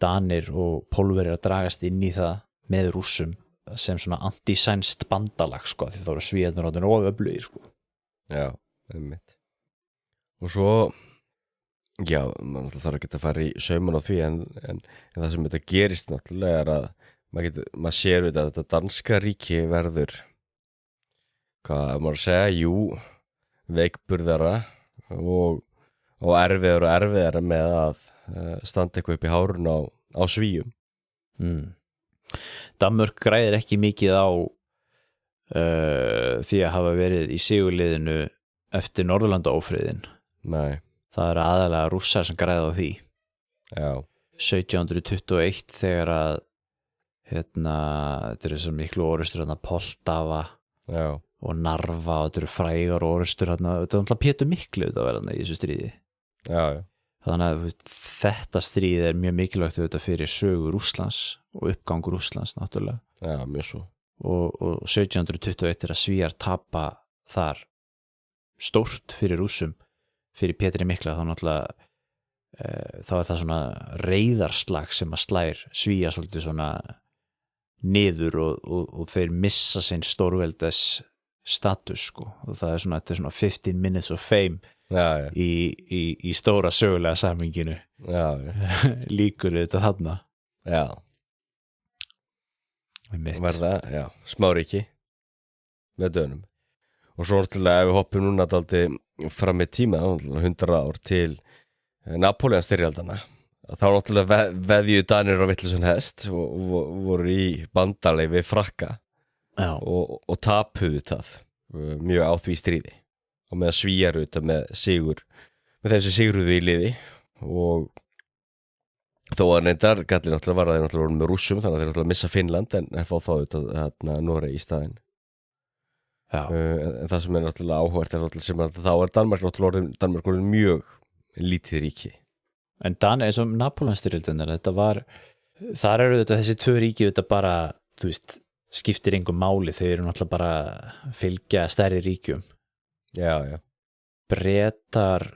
Danir og Pólverjar að dragast inn í það með Rússum sem svona antisænst bandalag sko því þá eru Svíarnir orðnir oföflugir sko Já, einmitt og svo maður þarf ekki að fara í sauman á því en það sem þetta gerist náttúrulega er að maður sér við að þetta danska ríki verður hvað maður segja, veikburðara og erfiðara með að standa eitthvað upp í hárun á Svíum Danmörk græðir ekki mikið á því að hafa verið í sigurliðinu eftir Norðurlandaófriðin Nei. Það er aðalega Rússar sem græða á því 1721 þegar að þetta eru svo miklu orustur Poltava og Narva og þetta eru frægar orustur þetta er alltaf Pétur Miklu þetta verðan í þessu stríði þannig að þetta stríð er mjög mikilvægt fyrir sögu Rússlands og uppgangur Rússlands náttúrulega mjög svo og 1721 er að Svíar tapa þar stórt fyrir Rússum fyrir Pétri Mikla þá náttúrulega þá er það svona reiðarslag sem að slær Svíja svolítið svona niður og þeir missa sinn stórveldes status sko og það er svona 15 minutes of fame í stóra sögulega samhenginu líkur þetta þarna verða, smáríki með dönum og svo náttúrulega ef við hoppum núna dálítið fram með tíma 100 ár til Napóleonstyrjaldana þá náttúrulega veðju Danir á vittlusun hest og voru í bandalegi við Frakka og tapuðu það mjög á því stríði og með að Svíjar auðvitað með þeim sem sigruðu í liði og þó að neyndar galli náttúrulega var að þeir náttúrulega voru með Rússum þannig að þeir náttúrulega missa Finnland en fá þá auðvitað Noregi í staðinn en það sem er náttúrulega áhugavert er náttúrulega sem að þá er Danmörk náttúrulega mjög lítið ríki en eins og Napóleonstyrjöldin þar eru þetta þessi tvö ríki þetta bara, þú veist, skiptir engum máli þau eru náttúrulega bara fylgja stærri ríkjum Bretar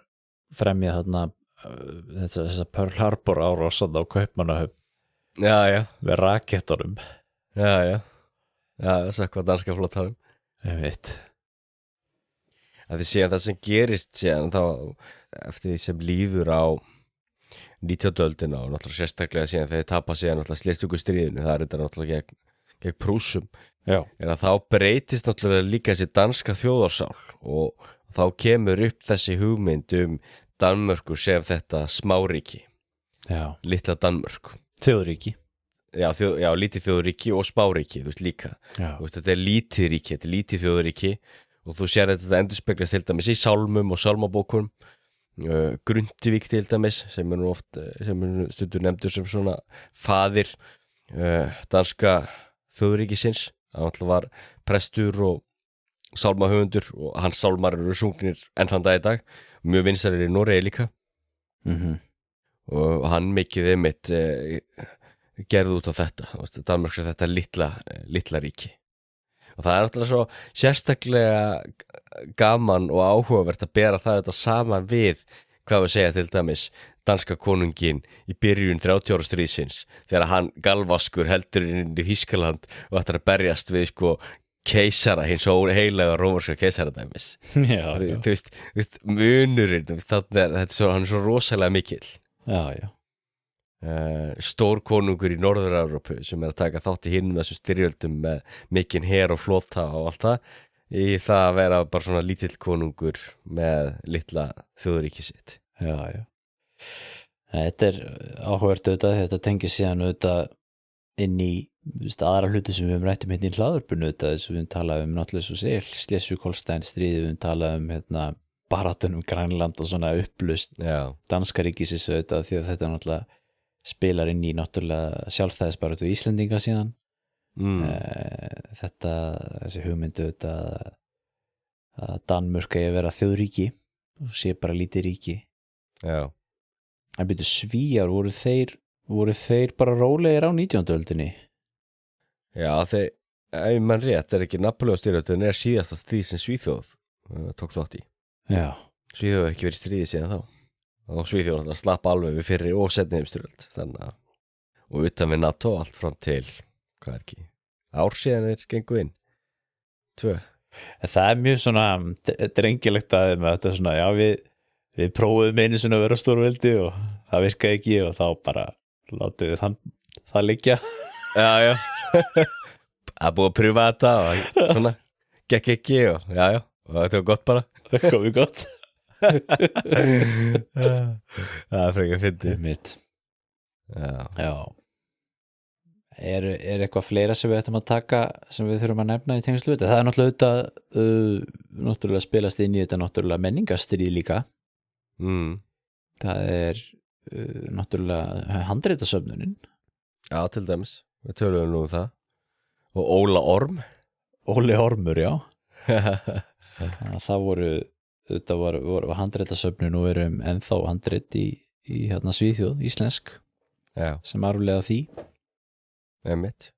fremja þarna þessa Pearl Harbor árás á Kaupmannahöfn með rakettunum það er hvað danska flottanum ég veit að þið séum það sem gerist síðan þá eftir því sem líður á 19. öldina og náttúrulega sérstaklega síðan þegar tapa síðan náttúrulega Slesvíkurstríðinu það er þetta náttúrulega gegn Prússum er að þá breytist náttúrulega líka þessi danska þjóðarsál og þá kemur upp þessi hugmynd Danmörku sem þetta smáríki litla Danmörk þjóðríki lítið þjóðríki og spáríki þú veist líka þú veist, þetta er lítið ríki, þetta er lítið þjóðríki og þú sér þetta endurspeglast til dæmis í sálmum og sálmabókum Grundtvík til dæmis sem er stundur nefndur sem svona faðir danska þjóðríkisins hann alltaf var prestur og sálmahöfundur og hans sálmar eru sungnir enn þann dag í dag mjög vinsalir í Noregi líka og hann mikið einmitt gerði út á þetta Danmörk sem þetta litla ríki og það er náttúrulega svo sérstaklega gaman og áhugavert að bera það saman við hvað við segja til dæmis danska konungin í byrjun 30 ára stríðsins þegar hann galvaskur heldur inn í Þýskaland og ætlar að berjast við sko keisara hins og heilaga rómarska keisaradæmis þú veist munurinn þannig að hann er svo rosalega mikill stórkonungur í Norður-Evrópu sem að taka þátt í hinum þessum styrjöldum með mikinn her og flota og allt það í það að vera bara svona lítill konungur með litla þjóðríki sitt. Já. Þetta áhugavert auðvitað, þetta tengir síðan auðvitað inn í aðra hluti sem við höfum rætt hérna í hlaðvarpinu auðvitað, þess að við höfum talað náttúrulega svo Schleswig-Holstein stríði, við höfum talað baráttunum Grænland og svona upplust danska ríkisins auðvitað því að þetta náttúrulega spilar inn í náttúrulega sjálfstæðisbaráttu Íslendinga síðan þessi hugmyndu auðvitað að Danmörk eigi að vera þjóðríki og sé bara lítið ríki. En byrju Svíar, voru þeir bara rólegir á 19. öldinni? Já, ef mann rétt ekki Napóleónsstyrjöldin síðasta stríð sem Svíþjóð tók þátt í. Já. Svíþjóð hefur ekki verið stríðið síðan þá og Svíþjóð slapp alveg við fyrri og seinni heimsstyrjöld þannig að og utan við NATO allt fram til hvað ekki, ár síðan gengu inn 2. En það mjög svona drengilegt að með þetta svona, já við prófuðum einu svona að vera stórveldi og það virkaði ekki og þá bara látum við það liggja. Já að búið að pröfa þetta og svona gekk ekki og og þetta var gott bara. Það komið gott. Það frekar fyndið mitt. Já. Er eitthvað fleira sem við ættum að taka sem við þurfum að nefna í tengslu þetta? Það náttúrulega spilast inn í þetta náttúrulega menningarstríð líka. Það náttúrulega handritasöfnunin. Já, til dæmis. Við töluðum nú það. Og Óli Ormur, já. Það voru handritasöfnun og erum ennþá handrit í hérna Svíþjóð, íslensk sem arflega því einmitt.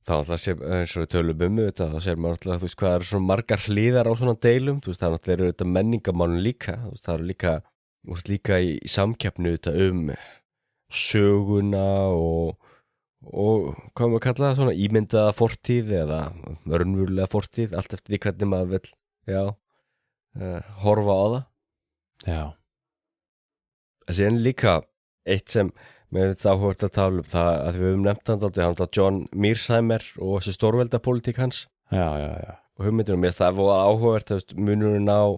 Þá alltaf sé, eins og við tölum þetta, þá sér maður alltaf, þú veist, hvað svona margar hliðar á svona deilum, þú veist, það alltaf þetta menningamálun líka, þú veist, það líka í samkeppni þetta söguna og hvað maður kalla það, svona ímyndaða fortíð eða raunverulega fortíð, allt eftir því hvernig maður vill horfa á það. Já. Þessi en líka eitt sem mér finnst áhugavert að tala það að við höfum nefnt hann John Mearsheimer og þessi stórveldapólitík hans. Já. Og hugmyndunum, mér finnst það áhugavert munurinn á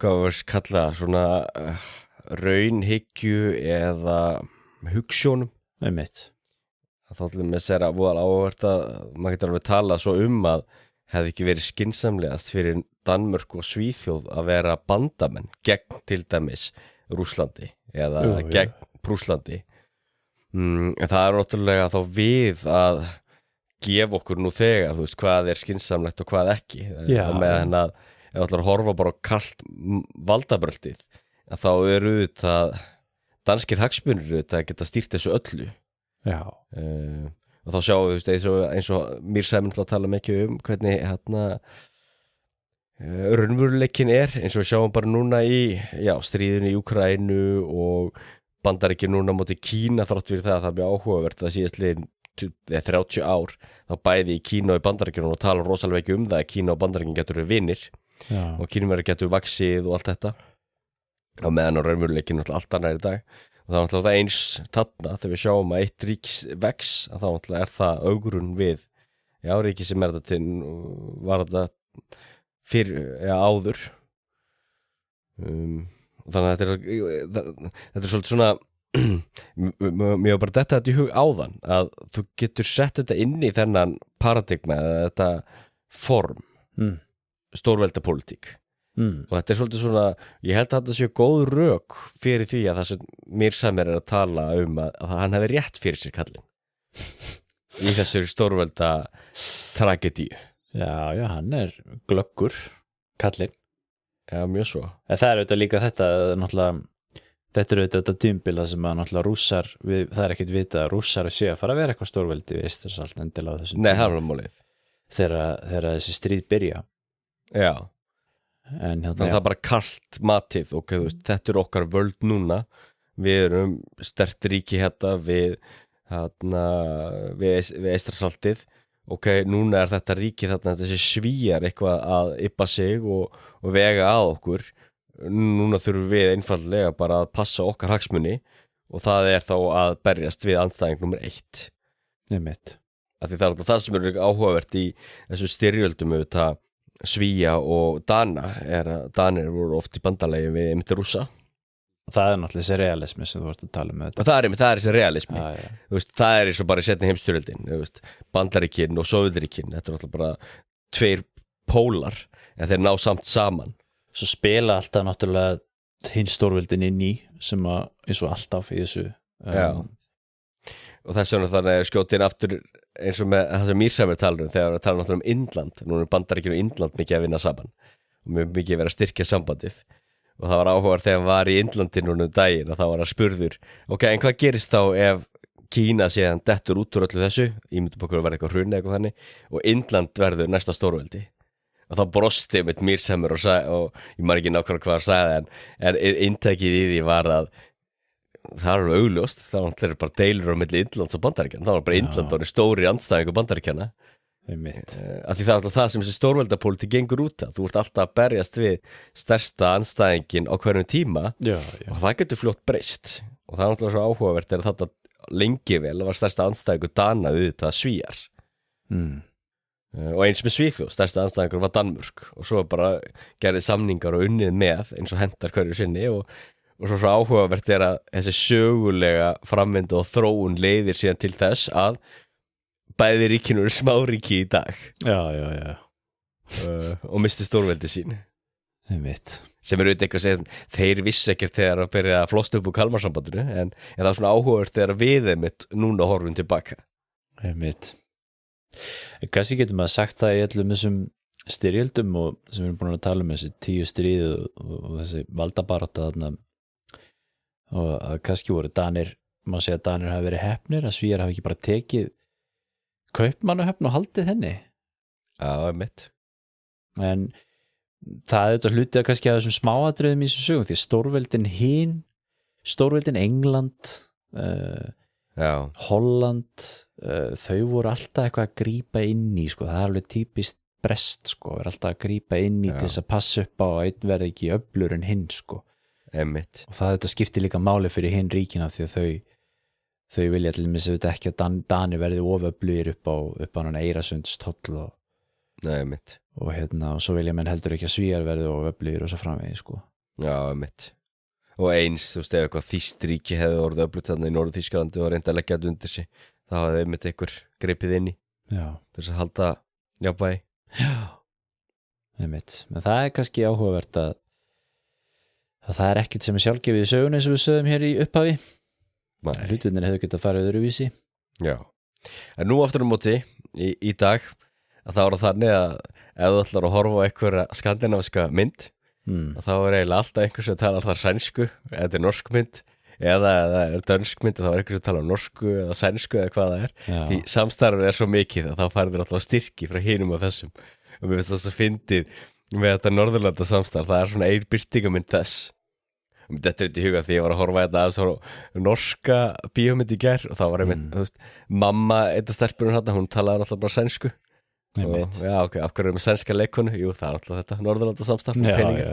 hvað við kalla svona raunhyggju eða hugsjónum. Einmitt. Það þáttlega með sér að áhugavert að maður getur alveg talað svo að hefði ekki verið skynsamlegast fyrir Danmörk og Svíþjóð að vera bandamenn gegn til dæmis Rússlandi eða gegn Prússlandi. En það náttúrulega þá við að gefa okkur nú þegar, þú veist, hvað skynsamlegt og hvað ekki. Meðan að ef allar horfa bara á kalt valdabröltið, að þá auðvitað danskir hagsmunir að geta stýrt þessu öllu. Já. Og þá sjáum við, eins og Mearsheimer að tala mikið hvernig raunveruleikin eins og við sjáum bara núna í stríðinu í Úkraínu og Bandaríkin núna móti Kína þrátt fyrir það mjög áhugavert að síðastliðin 30 ár þá bæði í Kína og í Bandaríkjunum og tala rosalega ekki það að Kína og Bandaríkin getur verið vinir og Kínverjar getur vaxið og allt þetta og meðan á raunveruleikin allt annað í dag og það náttúrulega eins þarna þegar við sjáum að eitt ríkis vex að þá náttúrulega það augrun við ríki sem þetta til var þetta fyrir áður þannig að þetta svolítið svona mér var bara þetta í hug áðan að þú getur sett þetta inn í þennan paradigma eða þetta form stórveldapólitík og þetta svolítið svona, ég held að þetta séu góð rök fyrir því að það sem Mearsheimer að tala að hann hefði rétt fyrir sér kallinn í þessari stórvelda tragedíu. Já, hann glöggur kallinn. Já, mjög svo. En það auðvitað líka þetta náttúrulega, þetta auðvitað þetta tímbil sem að náttúrulega rússar, það ekkert vita að rússar séu að fara að vera eitthvað stórveldi við Eystrasaltið endilega á þessum Nei, það var málið. Þegar þessi stríð byrja. Já. En það er bara kalt matið og þetta okkar völd núna við erum sterkt ríki við Eystrasaltið núna þetta ríki þessi Svíar eitthvað að yppa sig og vega að okkur núna þurfum við einfaldlega bara að passa okkar hagsmuni og það þá að berjast við andstæðing nummer 1 Einmitt. af því það alltaf það sem áhugavert í þessu styrjöldum auðvitað Svía og Dana að Danir voru oft í bandalagi við einmitt Rússa. Það náttúrulega þessi realismi sem þú varst að tala um og það er þessi realismi ja. veist, það eins og bara seinni heimsstyrjöldin Bandaríkin og Sovétríkin þetta náttúrulega bara 2 pólar en þeir ná samt saman svo spila alltaf náttúrulega hinn stórveldin inn í sem að eins og alltaf í þessu og þess vegna þannig skjótin aftur eins og með það sem Mírsæmur talar þegar við tala náttúrulega um Indland nú Bandaríkin og Indland mikið að vinna saman og mikið verið að styrkja sambandið og það var áhugaður þegar hann var í Indlandi núna daginn og það var að spurður ok, en hvað gerist þá ef Kína séðan dettur út úr öllu þessu ímyndum okkur að verða eitthvað hruni eitthvað þannig og Indland verður næsta stórveldi og þá brosti mitt Mírsæmur og ég maður ekki nákvæmlega hvað hann sagði en inntækið í því var að það er alveg augljóst það er bara deilur á milli Indlands og Bandaríkjanna það var bara Indland og stóri andstæðingur Bandaríkjanna af því það er alltaf það sem þessi stórveldapólitík gengur út að þú ert alltaf að berjast við stærsta andstæðingin á hverjum tíma og það getur fljótt breyst og það er alltaf svo áhugavert að þetta lengi vel var stærsta andstæðingur Dana auðvitað Svíjar og eins með Svíþjóð stærsta andstæðingur var Danmörk og svo bara gerði samningar og unnið með eins og hendar hverju sinni og svo áhugavert að þessi sögulega framvindu og þróun leiðir síðan til þess að bæði ríkin eru smáríki í dag já. Og mistu stórveldi sín sem auðvitað eitthvað sem þeir vissi ekkert þegar að byrja að flosta upp úr Kalmarsambandinu en það var svona áhugavert þegar við einmitt núna horfum tilbaka kannski getur maður sagt það í öllum þessum styrjöldum og sem við erum búin að tala um þessi 10 stríð og þessi valdabarátta þarna og að kannski voru Danir má segja að Danir hafi verið heppnir að Svíjar hafi ekki bara tekið Kaupmannahöfn og haldið henni mitt en það er þetta hlutið kannski að þessum smáatriðum í þessu sögum því stórveldin England Holland þau voru alltaf eitthvað að grípa inn í það er alveg típist brest er alltaf að grípa inn í til þess að passa upp á að einn verði ekki öflur en hinn og það þetta skiptir líka máli fyrir hinn ríkina því að þau vilja til dæmis ekki að Dani verði oföflugir upp á hann Eyrasundstoll og svo vilja menn heldur ekki að Svíjar verði oföflugir og svo framvegis og eins þú veist ef eitthvað Þýstríki hefði orðið öflugt þarna í Norður-Þýskalandi og reynda að leggja þetta undir sig þá hafði einmitt einhver greipið inn í til þess að halda jafnvægi einmitt en það er kannski áhugavert að það er ekkert sem er sjálfgefið í sögun eins og við sögum hér í upphafi hlutinir hefur getað farið öðruvísi en nú aftur móti í dag að það voru þannig að ef þú ætlar að horfa á einhverja skandinaviska mynd þá er eiginlega alltaf einhver sem talar þar sænsku eða norsk mynd eða er dönsk mynd þá er einhver sem talar norsku eða sænsku eða hvað það er því samstarfið er svo mikið að þá færður alltaf styrki frá hinum og þessum og mér finnst það svo fyndið með þetta Norðurlanda samstarf það er svona ein birtingamynd þess og þetta er þetta í huga því ég var að horfa þetta að svo norska bíómynd í gær og það var einmitt mamma eitthvað stelpunum hérna, hún talaði alltaf bara sænsku og ok, af hverju með sænska leikonu jú, það er alltaf þetta Norðurlanda samstarf með peningar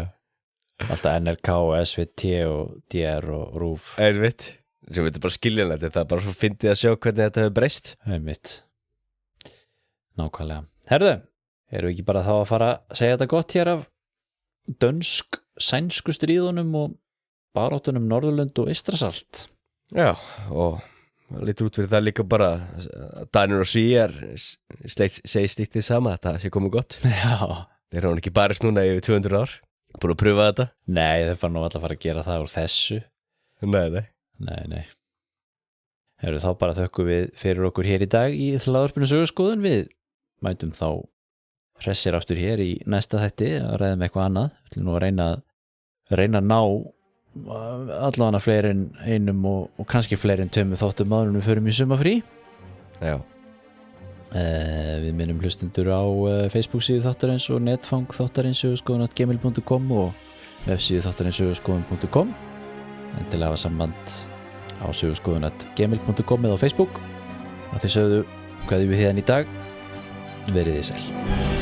alltaf NRK og SVT og DR og RÚV einmitt, sem við bara skiljanlegt þetta er bara svo fyndið að sjá hvernig þetta hefur breyst einmitt nákvæmlega, herðu, erum við ekki bara þá að fara að segja þetta gott hér af dönsk-sænsku stríðunum og baráttunum Norðurlönd og Eystrasalt og lítur út fyrir það líka bara Danir og Svíjar segir slíkt því sama að það sé komið gott þeir hafa ekki barist núna yfir 200 ár búin að pröfa þetta nei, þeir fara nú alltaf að fara að gera það úr þessu nei Heru, þá bara þökkum við fyrir okkur hér í dag í hlaðvarpinu Söguskoðun við mætum þá hressir aftur hér í næsta þætti að ræða með eitthvað annað við ætlum nú að reyna að ná allavega fleiri en einum og kannski fleiri en 2 þáttum áður en við förum í sumarfrí við minnum hlustendur á Facebook síðu þáttarins og netfang þáttarins söguskoðun@gmail.com og vefsíðu þáttarins söguskoðun.com en til að hafa samband á söguskoðun@gmail.com eða á Facebook og þið sögðu hvað við hérna í dag verið þið sæl